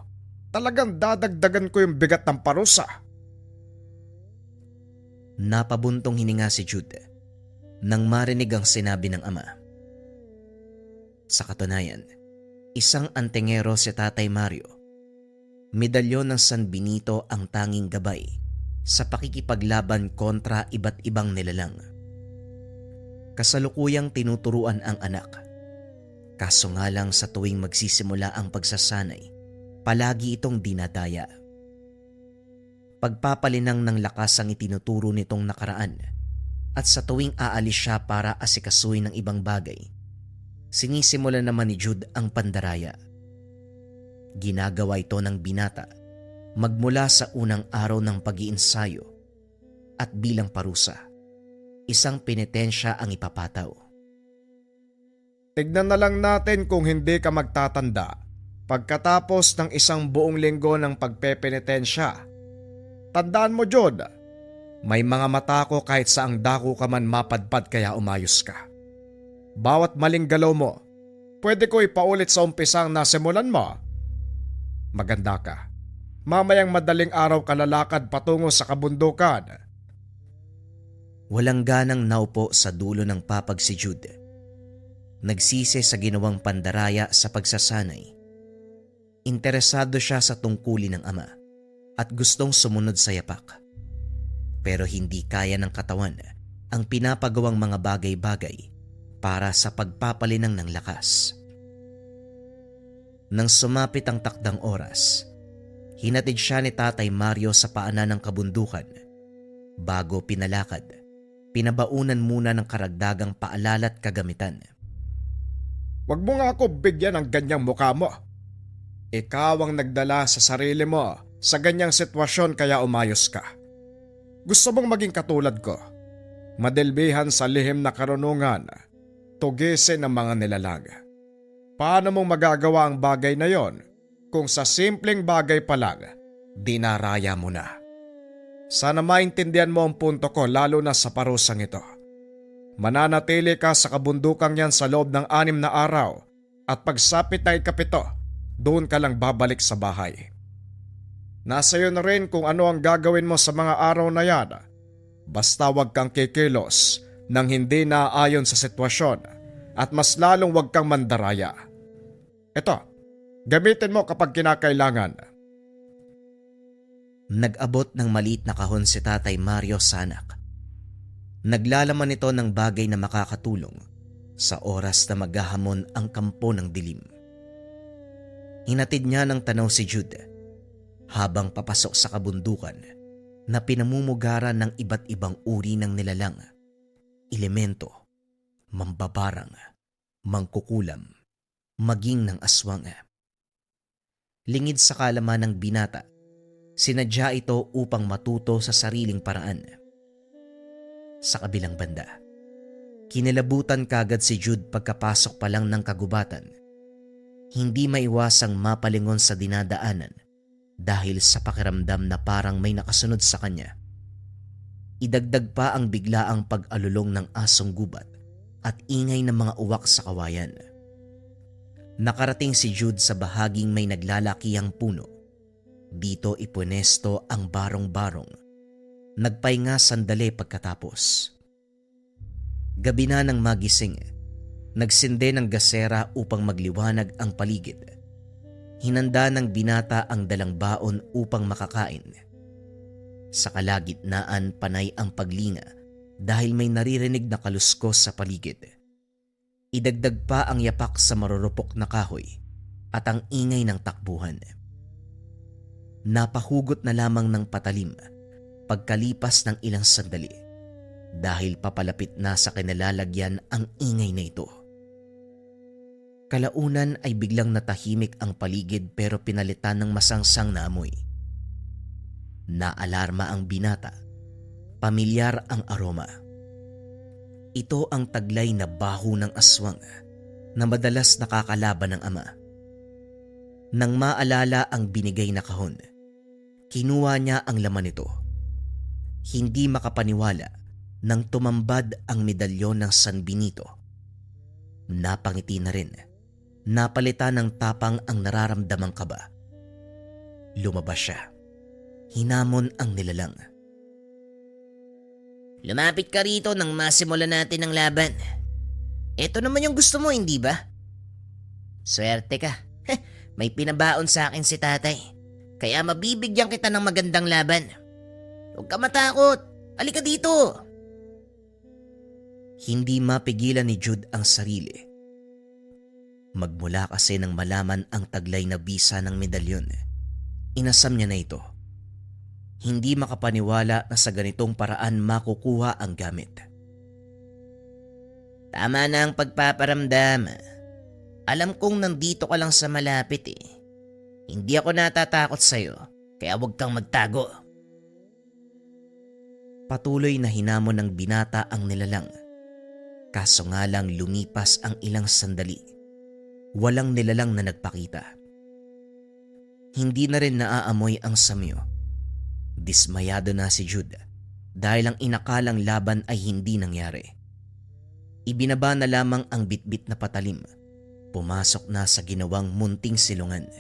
Talagang dadagdagan ko yung bigat ng parusa. Napabuntong hininga si Jude nang marinig ang sinabi ng ama. Sa katunayan, isang antingero si Tatay Mario. Medalyon ng San Benito ang tanging gabay sa pakikipaglaban kontra iba't ibang nilalang. Kasalukuyang tinuturuan ang anak. Kaso nga lang sa tuwing magsisimula ang pagsasanay, palagi itong dinadaya. Pagpapalinang ng lakas ang itinuturo nitong nakaraan at sa tuwing aalis siya para asikasuhin ng ibang bagay, sinisimula naman ni Jude ang pandaraya. Ginagawa ito ng binata magmula sa unang araw ng pag-iinsayo at bilang parusa, isang penitensya ang ipapataw. Tignan na lang natin kung hindi ka magtatanda pagkatapos ng isang buong linggo ng pagpepenitensya. Tandaan mo, Jude, may mga mata ko kahit saang dako ka man mapadpad kaya umayos ka. Bawat maling galaw mo, pwede ko ipaulit sa umpisang nasimulan mo. Maganda ka. Mamayang madaling araw ka lalakad patungo sa kabundukan. Walang ganang naupo sa dulo ng papag si Jude. Nagsisi sa ginawang pandaraya sa pagsasanay. Interesado siya sa tungkulin ng ama at gustong sumunod sa yapak. Pero hindi kaya ng katawan ang pinapagawang mga bagay-bagay para sa pagpapalinang ng lakas. Nang sumapit ang takdang oras, hinatid siya ni Tatay Mario sa paanan ng kabundukan. Bago pinalakad, pinabaunan muna ng karagdagang paalala at kagamitan. Huwag mo nga ako bigyan ng ganyang mukha mo. Ikaw ang nagdala sa sarili mo sa ganyang sitwasyon kaya umayos ka. Gusto mong maging katulad ko, madilbihan sa lihim na karunungan, tugisin ang mga nilalang. Paano mong magagawa ang bagay na yon kung sa simpleng bagay pa lang, dinaraya mo na? Sana maintindihan mo ang punto ko lalo na sa parusang ito. Mananatili ka sa kabundukang yan sa loob ng 6 na araw at pagsapit na ikapito, doon ka lang babalik sa bahay. Nasa iyo na rin kung ano ang gagawin mo sa mga araw na yan. Basta wag kang kikilos nang hindi naaayon sa sitwasyon at mas lalong wag kang mandaraya. Ito, gamitin mo kapag kinakailangan. Nag-abot ng maliit na kahon si Tatay Mario sa anak. Naglalaman ito ng bagay na makakatulong sa oras na maghahamon ang kampo ng dilim. Hinatid niya ng tanaw si Jude habang papasok sa kabundukan na pinamumugaran ng iba't ibang uri ng nilalang, elemento, mambabarang, mangkukulam, maging ng aswang. Lingid sa kalaman ng binata, sinadya ito upang matuto sa sariling paraan. Sa kabilang banda, kinilabutan kagad si Jude pagkapasok pa lang ng kagubatan. Hindi maiwasang mapalingon sa dinadaanan dahil sa pakiramdam na parang may nakasunod sa kanya. Idagdag pa ang biglaang pag-alulong ng asong gubat at ingay ng mga uwak sa kawayan. Nakarating si Jude sa bahaging may naglalakihang puno. Dito ipunesto ang barong-barong. Nagpahinga sandali pagkatapos. Gabi na nang magising, nagsinde ng gasera upang magliwanag ang paligid. Hinanda ng binata ang dalang baon upang makakain. Sa kalagitnaan panay ang paglinga dahil may naririnig na kaluskos sa paligid. Idagdag pa ang yapak sa marurupok na kahoy at ang ingay ng takbuhan. Napahugot na lamang ng patalim pagkalipas ng ilang sandali dahil papalapit na sa kinalalagyan ang ingay na ito. Kalaunan ay biglang natahimik ang paligid pero pinalitan ng masangsang na amoy. Naalarma ang binata. Pamilyar ang aroma. Ito ang taglay na baho ng aswang na madalas nakakalaban ng ama. Nang maalala ang binigay na kahon, kinuha niya ang laman nito. Hindi makapaniwala nang tumambad ang medalyon ng San Benito. Napangiti na rin. Napalitan ng tapang ang nararamdamang kaba. Lumabas siya. Hinamon ang nilalang. Lumapit ka rito nang masimulan natin ang laban. Ito naman yung gusto mo, hindi ba? Swerte ka. May pinabaon sa akin si tatay. Kaya mabibigyan kita ng magandang laban. Huwag ka matakot. Halika dito. Hindi mapigilan ni Jude ang sarili. Magmula kasi nang malaman ang taglay na bisa ng medalyon, inasam niya na ito. Hindi makapaniwala na sa ganitong paraan makukuha ang gamit. Tama na ang pagpaparamdam. Alam kong nandito ka lang sa malapit eh. Hindi ako natatakot sa'yo, kaya huwag kang magtago. Patuloy na hinamon ng binata ang nilalang. Kaso nga lang lumipas ang ilang sandali. Walang nilalang na nagpakita. Hindi na rin naaamoy ang samyo. Dismayado na si Jude dahil ang inakalang laban ay hindi nangyari. Ibinaba na lamang ang bitbit na patalim. Pumasok na sa ginawang munting silungan.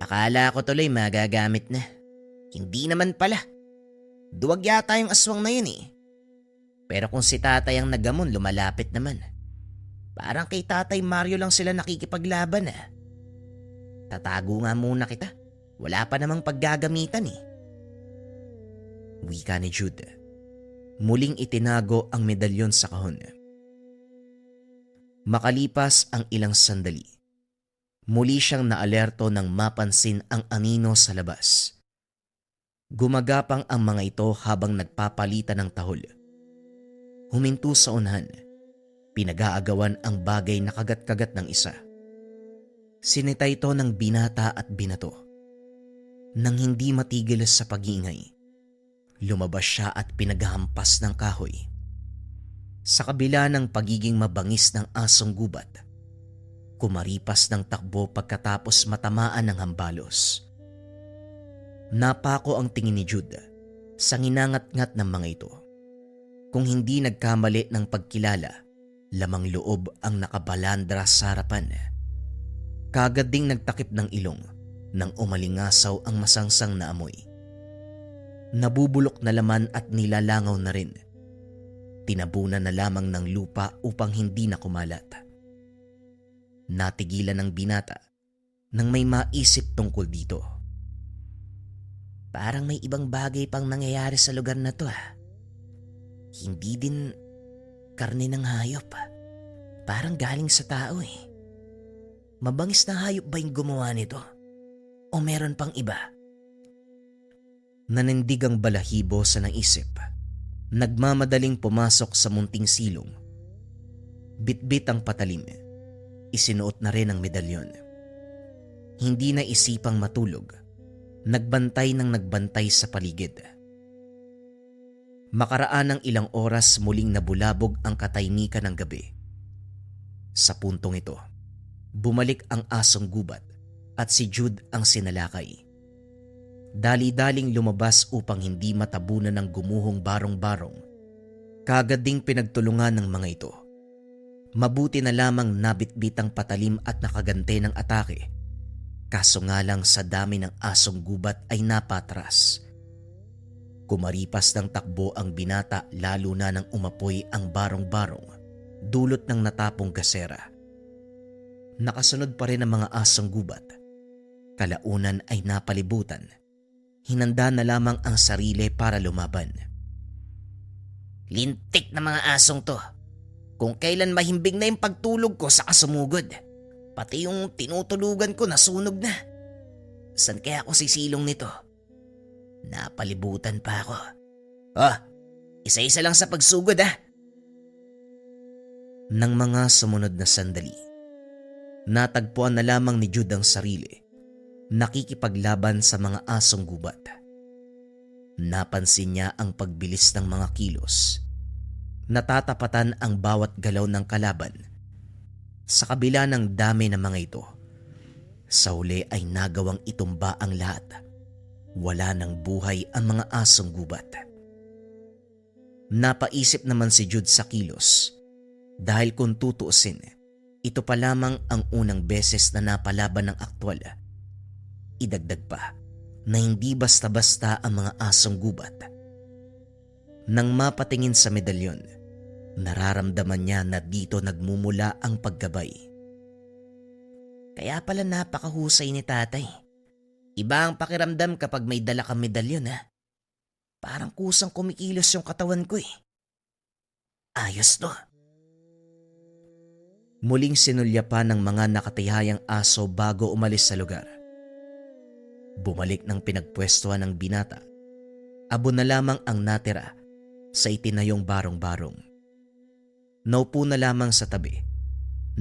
Akala ko tuloy magagamit na. Hindi naman pala. Duwag yata yung aswang na yun eh. Pero kung si tatay ang nagamon, lumalapit naman. Parang kay Tatay Mario lang sila nakikipaglaban ah. Tatago nga muna kita. Wala pa namang paggagamitan eh. Wika ni Jude. Muling itinago ang medalyon sa kahon. Makalipas ang ilang sandali, muli siyang naalerto nang mapansin ang anino sa labas. Gumagapang ang mga ito habang nagpapalitan ng tahol. Huminto sa unahan. Pinag-aagawan ang bagay na kagat-kagat ng isa. Sinita ito ng binata at binato. Nang hindi matigil sa pag-iingay, lumabas siya at pinaghampas ng kahoy. Sa kabila ng pagiging mabangis ng asong gubat, kumaripas ng takbo pagkatapos matamaan ng hambalos. Napako ang tingin ni Jude sa nginangat-ngat ng mga ito. Kung hindi nagkamali ng pagkilala, lamang loob ang nakabalandra sa harapan. Kagad ding nagtakip ng ilong nang umalingasaw ang masangsang na amoy. Nabubulok na laman at nilalangaw na rin. Tinabunan na lamang ng lupa upang hindi na kumalat. Natigilan ng binata nang may maisip tungkol dito. Parang may ibang bagay pang nangyayari sa lugar na to ah. Hindi din karne ng hayop. Parang galing sa tao eh. Mabangis na hayop ba yung gumawa nito? O meron pang iba? Nanindig ang balahibo sa naisip. Nagmamadaling pumasok sa munting silong. Bitbit ang patalim. Isinuot na rin ang medalyon. Hindi na isipang matulog. Nagbantay ng nagbantay sa paligid. Makaraan ng ilang oras muling nabulabog ang katahimikan ng gabi. Sa puntong ito, bumalik ang asong gubat at si Jude ang sinalakay. Dali-daling lumabas upang hindi matabunan ng gumuhong barong-barong. Kagad ding pinagtulungan ng mga ito. Mabuti na lamang nabitbit ang patalim at nakagante ng atake. Kaso nga lang sa dami ng asong gubat ay napatras. Kumaripas ng takbo ang binata lalo na nang umapoy ang barong-barong dulot ng natapong gasera. Nakasunod pa rin ang mga asong gubat. Kalaunan ay napalibutan. Hinanda na lamang ang sarili para lumaban. Lintik na mga asong to. Kung kailan mahimbing na yung pagtulog ko sa kasumugod. Pati yung tinutulugan ko nasunog na. San kaya ako sisilong nito? Napalibutan pa ako. Oh, isa-isa lang sa pagsugod ah. Nang mga sumunod na sandali, natagpuan na lamang ni Jude ang sarili, nakikipaglaban sa mga asong gubat. Napansin niya ang pagbilis ng mga kilos. Natatapatan ang bawat galaw ng kalaban. Sa kabila ng dami ng mga ito, sa huli ay nagawang itumba ang lahat. Wala ng buhay ang mga asong gubat. Napaisip naman si Jude sa kilos. Dahil kung tutuusin, ito pa lamang ang unang beses na napalaban ng aktwal. Idagdag pa na hindi basta-basta ang mga asong gubat. Nang mapatingin sa medalyon, nararamdaman niya na dito nagmumula ang paggabay. Kaya pala napakahusay ni tatay. Iba ang pakiramdam kapag may dala kang medalyon ha. Parang kusang kumikilos yung katawan ko eh. Ayos to. Muling sinulyapan ng mga nakatihayang aso bago umalis sa lugar. Bumalik ng pinagpwestuhan ng binata. Abo na lamang ang natira sa itinayong barong-barong. Naupo na lamang sa tabi,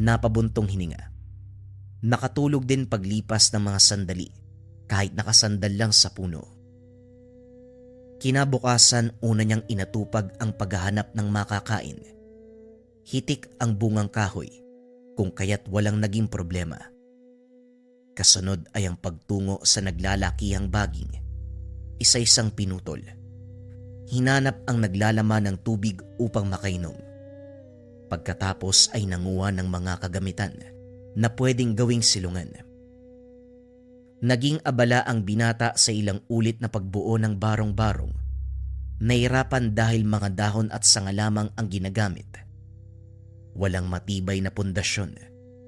napabuntong hininga. Nakatulog din paglipas ng mga sandali kahit nakasandal lang sa puno. Kinabukasan una niyang inatupag ang paghahanap ng makakain. Hitik ang bungang kahoy kung kaya't walang naging problema. Kasunod ay ang pagtungo sa naglalakihang baging. Isa-isang pinutol. Hinanap ang naglalaman ng tubig upang makainom. Pagkatapos ay nanguha ng mga kagamitan na pwedeng gawing silungan. Naging abala ang binata sa ilang ulit na pagbuo ng barong-barong. Nahirapan dahil mga dahon at sanga lamang ang ginagamit. Walang matibay na pundasyon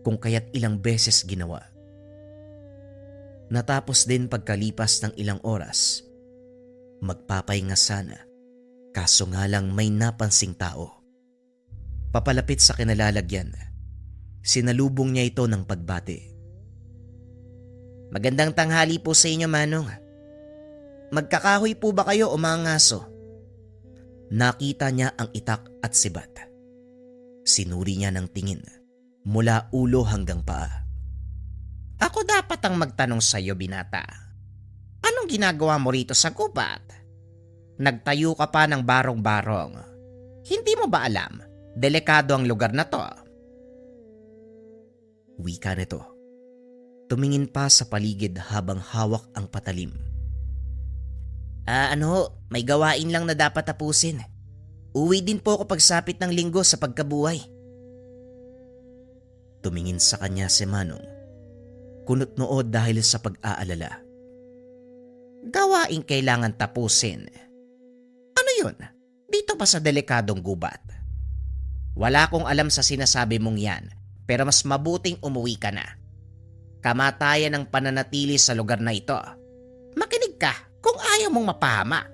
kung kaya't ilang beses ginawa. Natapos din pagkalipas ng ilang oras. Magpapahinga sana, kaso nga lang may napansing tao. Papalapit sa kinalalagyan, sinalubong niya ito ng pagbati. Magandang tanghali po sa inyo, Manong. Magkakahoy po ba kayo o mga ngaso? Nakita niya ang itak at sibat. Sinuri niya ng tingin mula ulo hanggang paa. Ako dapat ang magtanong sa iyo, binata. Anong ginagawa mo rito sa gubat? Nagtayo ka pa ng barong-barong. Hindi mo ba alam, delikado ang lugar na to? Wika nito. Tumingin pa sa paligid habang hawak ang patalim. May gawain lang na dapat tapusin. Uwi din po ako pagsapit ng linggo sa pagkabuhay. Tumingin sa kanya si Manong. Kunot noo dahil sa pag-aalala. Gawain kailangan tapusin. Ano yun? Dito ba sa delikadong gubat? Wala akong alam sa sinasabi mong yan, pero mas mabuting umuwi ka na. Kamatayan ang pananatili sa lugar na ito. Makinig ka kung ayaw mong mapahamak.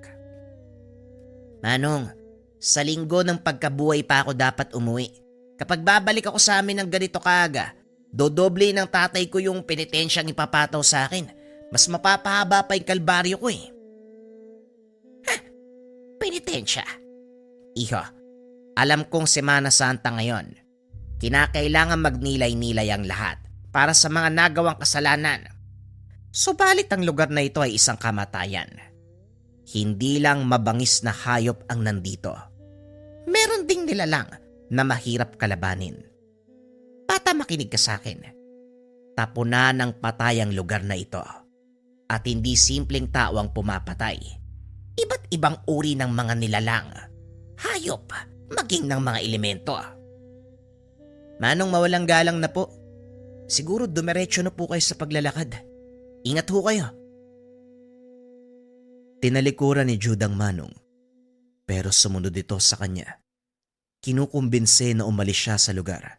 Manong, sa linggo ng pagkabuhay pa ako dapat umuwi. Kapag babalik ako sa amin ng ganito kaaga, dodoble ng tatay ko yung penitensyang ipapataw sa akin. Mas mapapahaba pa yung kalbaryo ko eh. Penitensya. Iho, alam kong Semana Santa ngayon. Kinakailangan magnilay-nilay ang lahat para sa mga nagawang kasalanan. Subalit ang lugar na ito ay isang kamatayan. Hindi lang mabangis na hayop ang nandito. Meron ding nilalang na mahirap kalabanin. Bata, makinig ka sa akin. Tapunan ng patay ang lugar na ito. At hindi simpleng tao ang pumapatay. Iba't ibang uri ng mga nilalang, hayop, maging ng mga elemento. Manong, mawalang galang na po. Siguro dumiretso na po kayo sa paglalakad. Ingat ho kayo. Tinalikuran ni Jude ang Manong. Pero sumunod ito sa kanya. Kinukumbinse na umalis siya sa lugar.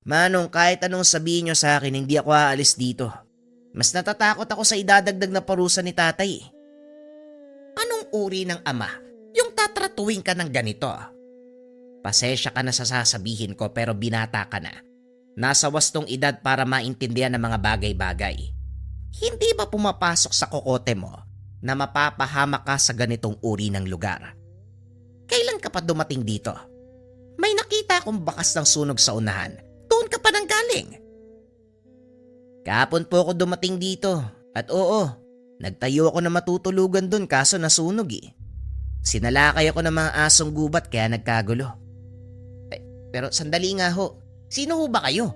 Manong, kahit anong sabihin niyo sa akin, hindi ako aalis dito. Mas natatakot ako sa idadagdag na parusa ni tatay. Anong uri ng ama yung tatratuhin ka ng ganito? Pasensya ka na sa sasabihin ko pero binata ka na. Nasa wastong edad para maintindihan ng mga bagay-bagay. Hindi ba pumapasok sa kokote mo na mapapahamak ka sa ganitong uri ng lugar? Kailan ka pa dumating dito? May nakita akong bakas ng sunog sa unahan. Doon ka pa nang galing. Kahapon po ako dumating dito at oo, nagtayo ako na matutulugan doon kaso nasunog eh. Sinalakay ako ng mga asong gubat kaya nagkagulo. Pero sandali nga ho, sino ho ba kayo?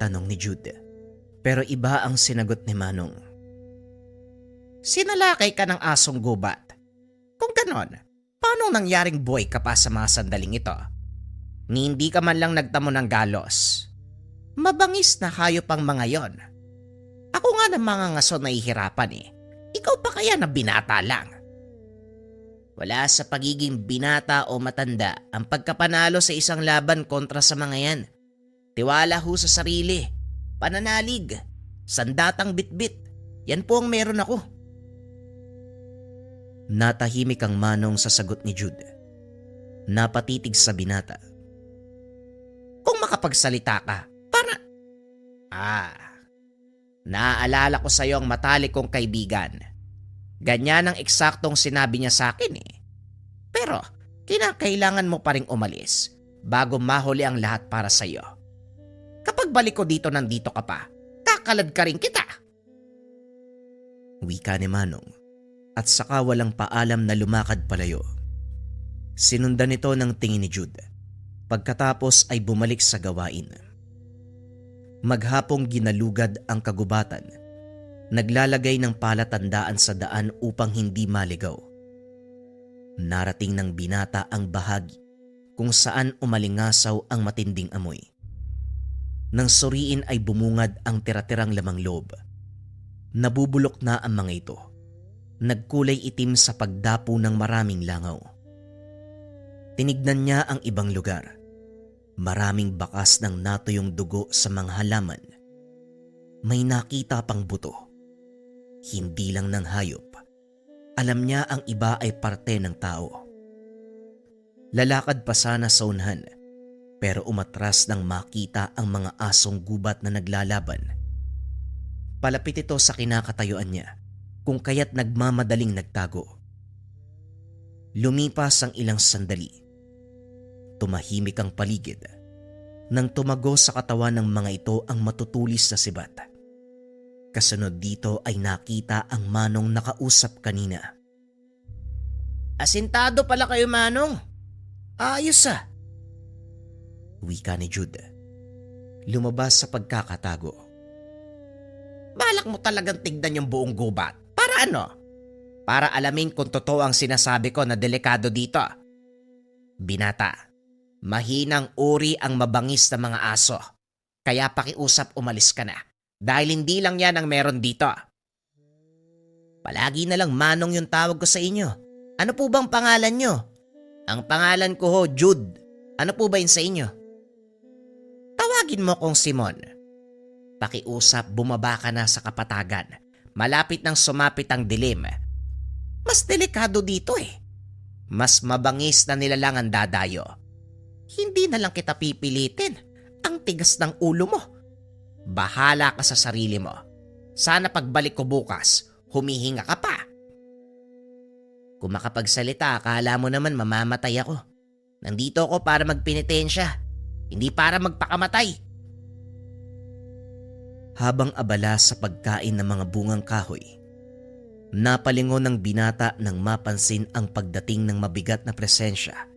Tanong ni Jude. Pero iba ang sinagot ni Manong. Sinalakay ka ng asong gubat. Kung ganon, Paano nangyaring buhay ka pa sa mga sandaling ito? Ni hindi ka man lang nagtamo ng galos. Mabangis na hayop ang mga yon. Ako nga ng mga ngaso nahihirapan eh. Ikaw pa kaya na binata lang? Wala sa pagiging binata o matanda ang pagkapanalo sa isang laban kontra sa mga yan. Tiwala ho sa sarili, pananalig, sandatang bitbit. Yan po ang meron ako. Natahimik ang Manong sa sagot ni Jude. Napatitig sa binata. Kung makapagsalita ka, para... Naaalala ko sa iyo ang matalik kong kaibigan. Ganyan ang eksaktong sinabi niya sa akin eh. Pero kinakailangan mo pa ring umalis bago mahuli ang lahat para sa iyo. Kapag balik ko dito nandito ka pa, kakalad ka rin kita. Wika ni Manong at saka walang paalam na lumakad palayo. Sinundan ito ng tingin ni Jude. Pagkatapos ay bumalik sa gawain. Maghapong ginalugad ang kagubatan. Naglalagay ng palatandaan sa daan upang hindi maligaw. Narating ng binata ang bahagi kung saan umalingasaw ang matinding amoy. Nang suriin ay bumungad ang tira-tirang lamang loob. Nabubulok na ang mga ito. Nagkulay itim sa pagdapo ng maraming langaw. Tinignan niya ang ibang lugar. Maraming bakas ng natuyong dugo sa mga halaman. May nakita pang buto. Hindi lang ng hayop. Alam niya ang iba ay parte ng tao. Lalakad pa sana sa unahan, pero umatras nang makita ang mga asong gubat na naglalaban. Palapit ito sa kinakatayuan niya, kung kaya't nagmamadaling nagtago. Lumipas ang ilang sandali. Tumahimik ang paligid. Nang tumago sa katawan ng mga ito ang matutulis na sibat. Kasunod dito ay nakita ang Manong nakausap kanina. Asintado pala kayo, Manong. Ayos ah. Wika ni Jude. Lumabas sa pagkakatago. Balak mo talagang tignan yung buong gubat. Para ano? Para alamin kung totoo ang sinasabi ko na delikado dito. Binata, mahinang uri ang mabangis na mga aso. Kaya pakiusap umalis ka na. Dahil hindi lang yan ang meron dito. Palagi na lang Manong yung tawag ko sa inyo. Ano po bang pangalan nyo? Ang pangalan ko ho, Jude. Ano po ba yun sa inyo? Tawagin mo kong Simon. Pakiusap, bumaba ka na sa kapatagan. Malapit nang sumapit ang dilim. Mas delikado dito eh. Mas mabangis na nilalang ang dadayo. Hindi na lang kita pipilitin. Ang tigas ng ulo mo. Bahala ka sa sarili mo. Sana pagbalik ko bukas, humihinga ka pa. Kung makapagsalita, akala mo naman mamamatay ako. Nandito ako para magpenitensya, hindi para magpakamatay. Habang abala sa pagkain ng mga bungang kahoy, napalingon ng binata nang mapansin ang pagdating ng mabigat na presensya.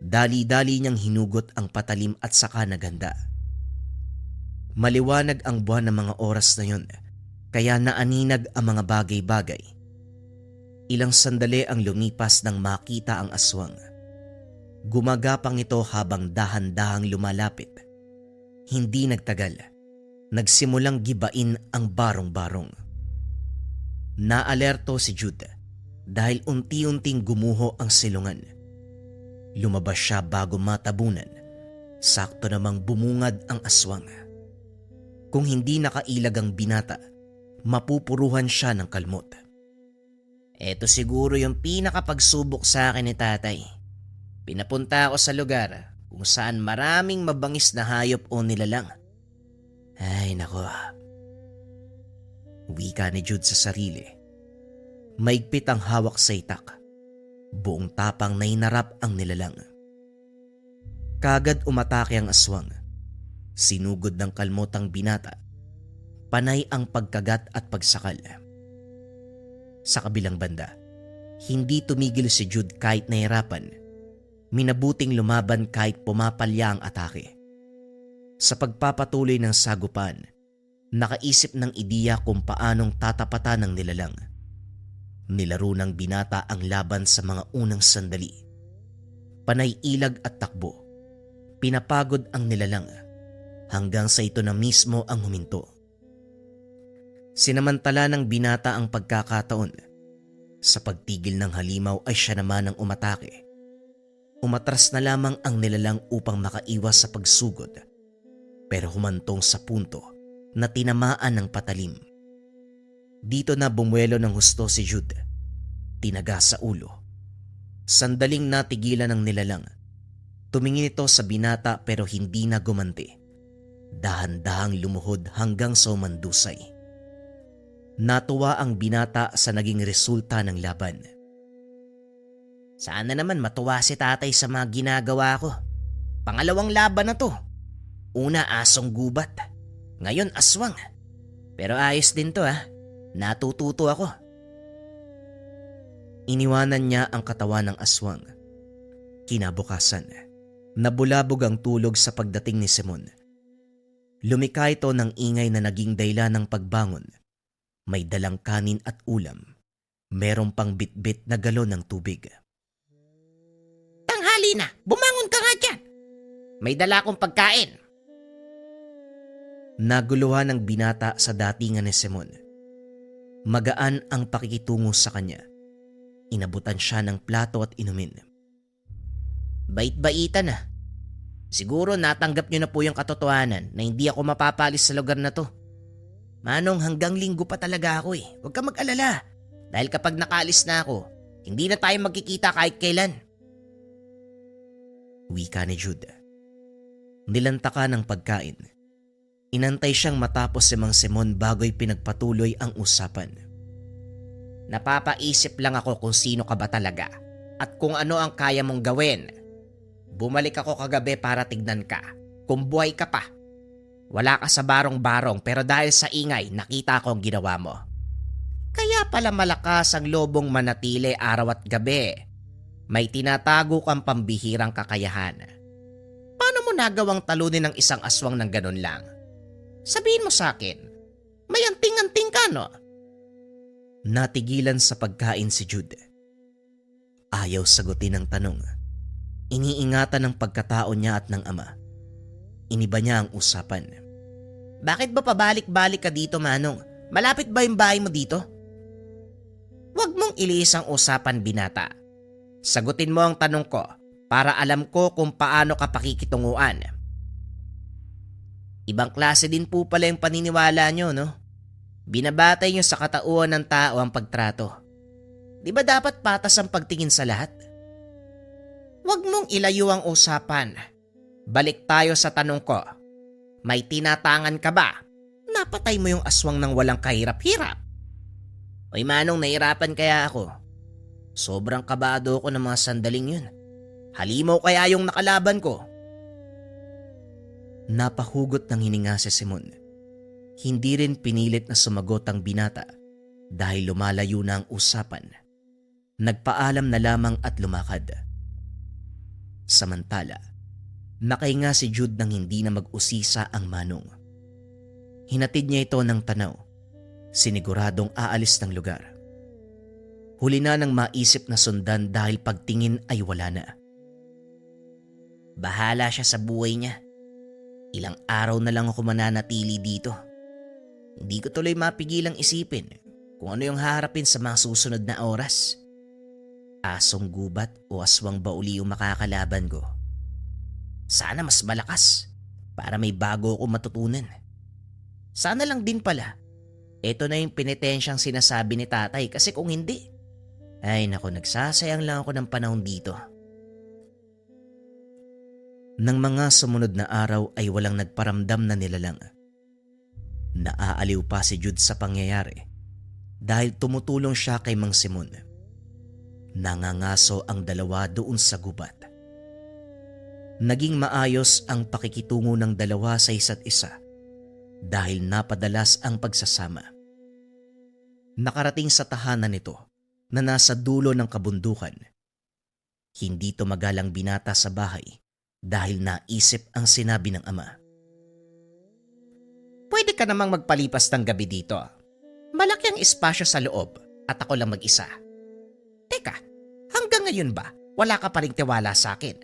Dali-dali niyang hinugot ang patalim at saka naganda. Maliwanag ang buwan ng mga oras na yun, kaya naaninag ang mga bagay-bagay. Ilang sandali ang lumipas nang makita ang aswang. Gumagapang ito habang dahan-dahang lumalapit. Hindi nagtagal. Nagsimulang gibain ang barong-barong. Naalerto si Jude dahil unti-unting gumuho ang silungan. Lumabas siya bago matabunan. Sakto namang bumungad ang aswang. Kung hindi nakailag ang binata, mapupuruhan siya ng kalmot. Eto siguro yung pinakapagsubok sa akin ni tatay. Pinapunta ako sa lugar kung saan maraming mabangis na hayop o nilalang. Ay nako. Wika ni Jude sa sarili. Maigpit ang hawak sa itak. Buong tapang na inarap ang nilalang. Kagad umatake ang aswang. Sinugod ng kalmot ang binata. Panay ang pagkagat at pagsakal. Sa kabilang banda, hindi tumigil si Jude kahit nahirapan. Minabuting lumaban kahit pumapalya ang atake. Sa pagpapatuloy ng sagupan, nakaisip ng ideya kung paanong tatapatan ng nilalang. Nilaro ng binata ang laban sa mga unang sandali. Panay ilag at takbo. Pinapagod ang nilalang hanggang sa ito na mismo ang huminto. Sinamantala ng binata ang pagkakataon. Sa pagtigil ng halimaw ay siya naman ang umatake. Umatras na lamang ang nilalang upang makaiwas sa pagsugod, pero humantong sa punto na tinamaan ng patalim. Dito na bumuelo ng husto si Jude. Tinaga sa ulo. Sandaling natigilan ng nilalang. Tumingin ito sa binata pero hindi na gumanti. Dahan-dahang lumuhod hanggang sa umandusay. Natuwa ang binata sa naging resulta ng laban. Sana naman matuwa si tatay sa mga ginagawa ko. Pangalawang laban na to. Una asong gubat. Ngayon aswang. Pero ayos din to ha. Natututo ako. Iniwanan niya ang katawan ng aswang. Kinabukasan, nabulabog ang tulog sa pagdating ni Simon. Lumika ito ng ingay na naging dahilan ng pagbangon. May dalang kanin at ulam. Merong pang bitbit na galon ng tubig. Tanghali na, bumangon ka nga dyan. May dala akong pagkain. Naguluhan ng binata sa datingan ni Simon. Magaan ang pakikitungo sa kanya. Inabutan siya ng plato at inumin. Bait-baitan na. Siguro natanggap niyo na po yung katotohanan na hindi ako mapapalis sa lugar na to. Manong, hanggang linggo pa talaga ako eh. Huwag ka mag-alala. Dahil kapag nakaalis na ako, hindi na tayo magkikita kahit kailan. Wika ni Jude. Nilantaka ng pagkain. Inantay siyang matapos si Mang Simon bago'y pinagpatuloy ang usapan. Napapaisip lang ako kung sino ka ba talaga at kung ano ang kaya mong gawin. Bumalik ako kagabi para tignan ka kung buhay ka pa. Wala ka sa barong-barong pero dahil sa ingay nakita ko ang ginawa mo. Kaya pala malakas ang lobong manatili araw at gabi. May tinatago kang pambihirang kakayahan. Paano mo nagawang talunin ng isang aswang ng ganun lang? Sabihin mo sa akin, may anting-anting ka no? Natigilan sa pagkain si Jude. Ayaw sagutin ang tanong. Iniingatan ng pagkatao niya at ng ama. Iniba niya ang usapan. Bakit ba pabalik-balik ka dito, Manong? Malapit ba yung bahay mo dito? Huwag mong iliis ang usapan, binata. Sagutin mo ang tanong ko para alam ko kung paano ka pakikitunguan. Ibang klase din po pala yung paniniwala nyo, no? Binabatay nyo sa katauhan ng tao ang pagtrato. Di ba dapat patas ang pagtingin sa lahat? Huwag mong ilayo ang usapan. Balik tayo sa tanong ko. May tinatangan ka ba? Napatay mo yung aswang ng walang kahirap-hirap. Oy Manong, nahirapan kaya ako. Sobrang kabado ko ng mga sandaling yun. Halimaw kaya yung nakalaban ko. Napahugot ng hininga si Simon. Hindi rin pinilit na sumagot ang binata dahil lumalayo na ang usapan. Nagpaalam na lamang at lumakad. Samantala, nakahinga si Jude nang hindi na mag-usisa ang Manong. Hinatid niya ito ng tanaw. Siniguradong aalis ng lugar. Huli na nang maisip na sundan dahil pagtingin ay wala na. Bahala siya sa buhay niya. Ilang araw na lang ako mananatili dito. Hindi ko tuloy mapigilang isipin kung ano yung haharapin sa mga susunod na oras. Asong gubat o aswang bauli yung makakalaban ko. Sana mas malakas para may bago akong matutunan. Sana lang din pala, ito na yung penitensyang sinasabi ni tatay kasi kung hindi, ay naku, nagsasayang lang ako ng panahon dito. Nang mga sumunod na araw ay walang nagparamdam na nilalang. Naaaliw pa si Jude sa pangyayari dahil tumutulong siya kay Mang Simon. Nangangaso ang dalawa doon sa gubat. Naging maayos ang pakikitungo ng dalawa sa isa't isa dahil napadalas ang pagsasama. Nakarating sa tahanan nito na nasa dulo ng kabundukan. Hindi tumagal ang binata sa bahay dahil naisip ang sinabi ng ama. Pwede ka namang magpalipas ng gabi dito. Malaki ang espasyo sa loob at ako lang mag-isa. Teka, hanggang ngayon ba wala ka pa ring tiwala sa akin?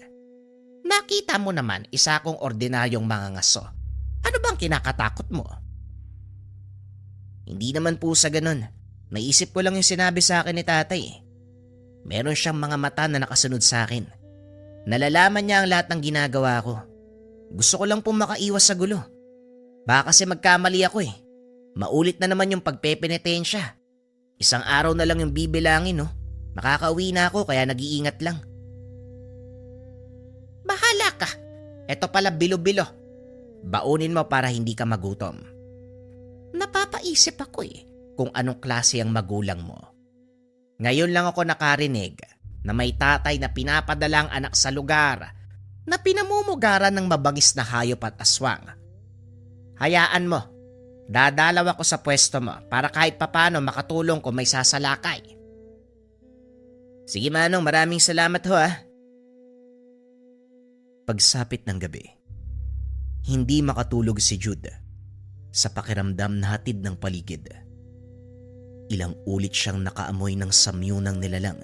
Nakita mo naman isa akong ordinaryong mangangaso. Ano bang kinakatakot mo? Hindi naman po sa ganun. Naisip ko lang yung sinabi sa akin ni tatay. Meron siyang mga mata na nakasunod sa akin. Nalalaman niya ang lahat ng ginagawa ko. Gusto ko lang pong makaiwas sa gulo. Baka kasi magkamali ako eh. Maulit na naman yung pagpepenitensya. Isang araw na lang yung bibilangin, no? Makakauwi na ako kaya nag-iingat lang. Bahala ka. Eto pala bilo-bilo. Baunin mo para hindi ka magutom. Napapaisip ako Kung anong klase ang magulang mo. Ngayon lang ako nakarinig na may tatay na pinapadalang anak sa lugar na pinamumugaran ng mabangis na hayop at aswang. Hayaan mo, dadalaw ako sa pwesto mo para kahit papano makatulong kung may sasalakay. Sige Manong, maraming salamat ho ah. Pagsapit ng gabi, hindi makatulog si Jude sa pakiramdam na hatid ng paligid. Ilang ulit siyang nakaamoy ng samyo ng nilalang.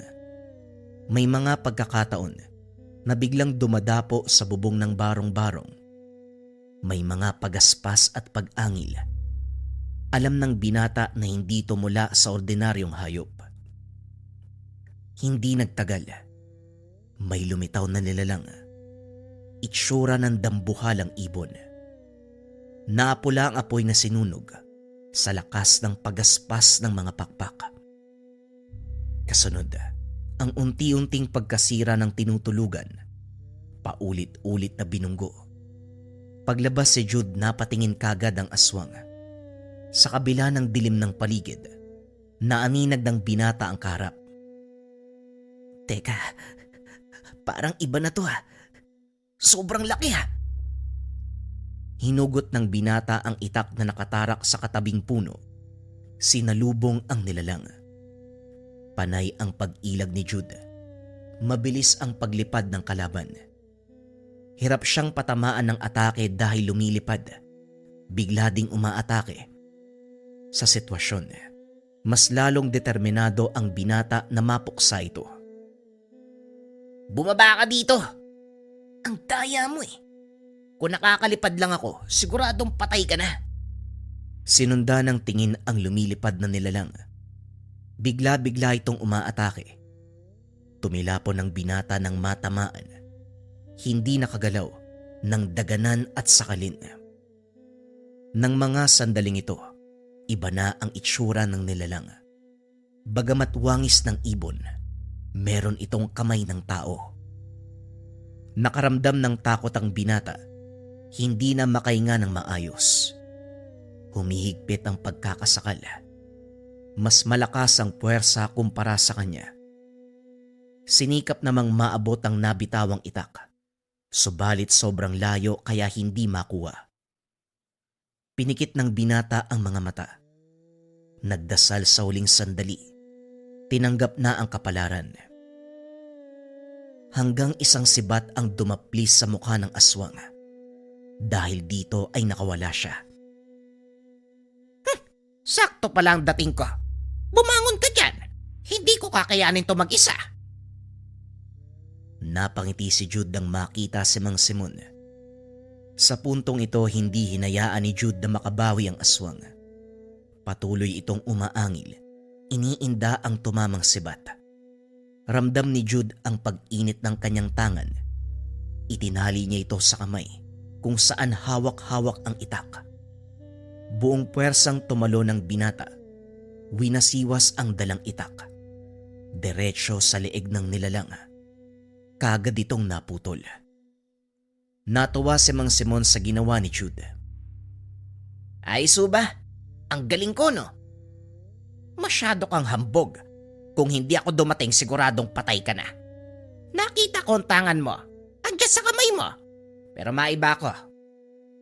May mga pagkakataon na biglang dumadapo sa bubong ng barong-barong. May mga pagaspas at pag-angil. Alam ng binata na hindi ito mula sa ordinaryong hayop. Hindi nagtagal. May lumitaw na nilalang. Itsura ng dambuhalang ibon. Napula ang apoy na sinunog sa lakas ng pagaspas ng mga pakpak. Kasunod, ang unti-unting pagkasira ng tinutulugan. Paulit-ulit na binunggo. Paglabas si Jude, napatingin kagad ang aswang. Sa kabila ng dilim ng paligid, naaninag ng binata ang kaharap. Teka, parang iba na to ha. Sobrang laki ha. Hinugot ng binata ang itak na nakatarak sa katabing puno. Sinalubong ang nilalang. Panay ang pag-ilag ni Jude. Mabilis ang paglipad ng kalaban. Hirap siyang patamaan ng atake dahil lumilipad. Bigla ding umaatake. Sa sitwasyon, mas lalong determinado ang binata na mapuksa ito. Bumaba ka dito. Ang daya mo Kung nakakalipad lang ako, siguradong patay ka na. Sinunda ng tingin ang lumilipad na nilalang. Bigla-bigla itong umaatake. Tumilapon ng binata ng matamaan. Hindi nakagalaw ng daganan at sakalin. Nang mga sandaling ito, iba na ang itsura ng nilalang. Bagamat wangis ng ibon, meron itong kamay ng tao. Nakaramdam ng takot ang binata. Hindi na makahinga ng maayos. Humihigpit ang pagkakasakal. Mas malakas ang puwersa kumpara sa kanya. Sinikap namang maabot ang nabitawang itak. Subalit sobrang layo kaya hindi makuha. Pinikit ng binata ang mga mata. Nagdasal sa huling sandali. Tinanggap na ang kapalaran. Hanggang isang sibat ang dumaplis sa mukha ng aswang. Dahil dito ay nakawala siya. Sakto pala ang dating ko. Bumangon ka dyan. Hindi ko kakayanin to mag-isa. Napangiti si Jude nang makita si Mang Simon. Sa puntong ito, hindi hinayaan ni Jude na makabawi ang aswang. Patuloy itong umaangil. Iniinda ang tumamang sibat. Ramdam ni Jude ang pag-init ng kanyang tangan. Itinali niya ito sa kamay kung saan hawak-hawak ang itak. Buong puwersang tumalo ng binata. Winasiwas ang dalang itak. Diretso sa leeg ng nilalang. Kagad itong naputol. Natuwa si Mang Simon sa ginawa ni Jude. Ay suba, ang galing ko no? Masyado kang hambog. Kung hindi ako dumating siguradong patay ka na. Nakita ko ang tangan mo. Andiyan sa kamay mo. Pero maiba ko.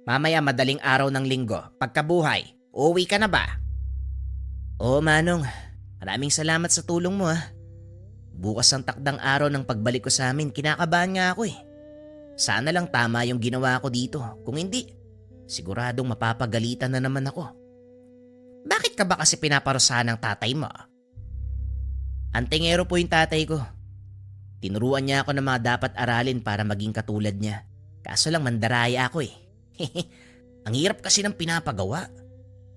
Mamaya madaling araw ng linggo, pagkabuhay, uuwi ka na ba? Oo Manong, maraming salamat sa tulong mo ha. Bukas ang takdang araw ng pagbalik ko sa amin, kinakabahan nga ako eh. Sana lang tama yung ginawa ko dito. Kung hindi, siguradong mapapagalitan na naman ako. Bakit ka ba kasi pinaparusahan ng tatay mo? Antingero po yung tatay ko. Tinuruan niya ako ng mga dapat aralin para maging katulad niya. Kaso lang mandaraya ako eh. Ang hirap kasi ng pinapagawa.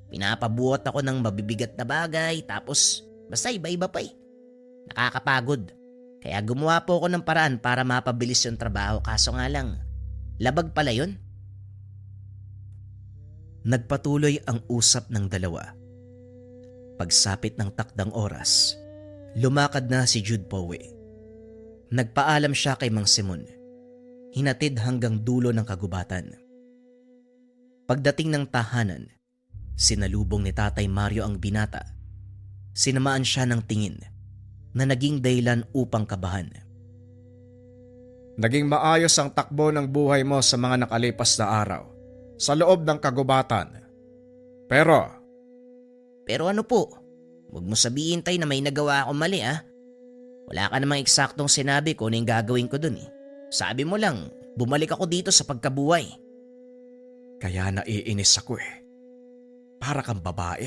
Pinapabuhat ako ng mabibigat na bagay tapos basta iba-iba pa eh. Nakakapagod. Kaya gumawa po ako ng paraan para mapabilis yung trabaho kaso nga lang, labag pala yun. Nagpatuloy ang usap ng dalawa. Pagsapit ng takdang oras, lumakad na si Jude Powe. Nagpaalam siya kay Mang Simon. Hinatid hanggang dulo ng kagubatan. Pagdating ng tahanan, sinalubong ni Tatay Mario ang binata. Sinamaan siya ng tingin na naging dahilan upang kabahan. Naging maayos ang takbo ng buhay mo sa mga nakalipas na araw sa loob ng kagubatan. Pero Ano po? Huwag mo sabihin tay na may nagawa ako mali ah. Wala ka namang eksaktong sinabi kung ano yung gagawin ko dun eh. Sabi mo lang, bumalik ako dito sa pagkabuhay. kaya naiinis ako eh. Para kang babae.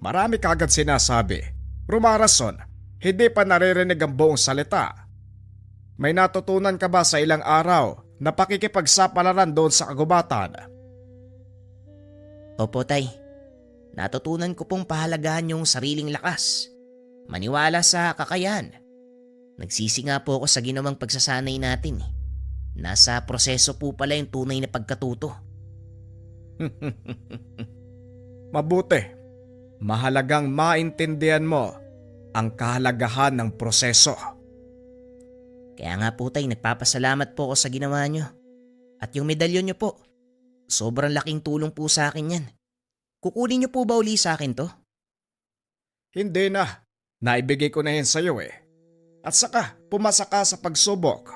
Marami kagad sinasabi. Rumarason, hindi pa naririnig ang buong salita. May natutunan ka ba sa ilang araw na pakikipagsapalaran doon sa kagubatan? Opo tay, natutunan ko pong pahalagahan yung sariling lakas. Maniwala sa kakayahan. Nagsisi nga po ako sa ginawang pagsasanay natin eh. Nasa proseso po pala yung tunay na pagkatuto. Mabuti. Mahalagang maintindihan mo ang kahalagahan ng proseso. Kaya nga po tay, nagpapasalamat po ako sa ginawa nyo. At yung medalyon nyo po, sobrang laking tulong po sa akin yan. Kukunin nyo po ba uli sa akin to? Hindi na. Naibigay ko na yan sa'yo eh. At saka, pumasa ka sa pagsubok.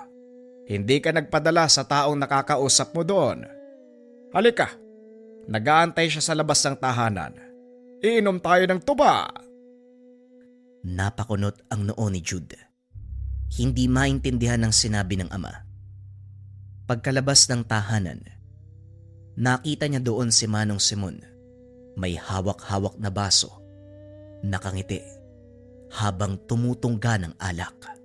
Hindi ka nagpadala sa taong nakakausap mo doon. Halika, nag-aantay siya sa labas ng tahanan. Iinom tayo ng tuba. Napakunot ang noo ni Jude. Hindi maintindihan ang sinabi ng ama. Pagkalabas ng tahanan, nakita niya doon si Manong Simon. May hawak-hawak na baso. Nakangiti habang tumutungga ng alak.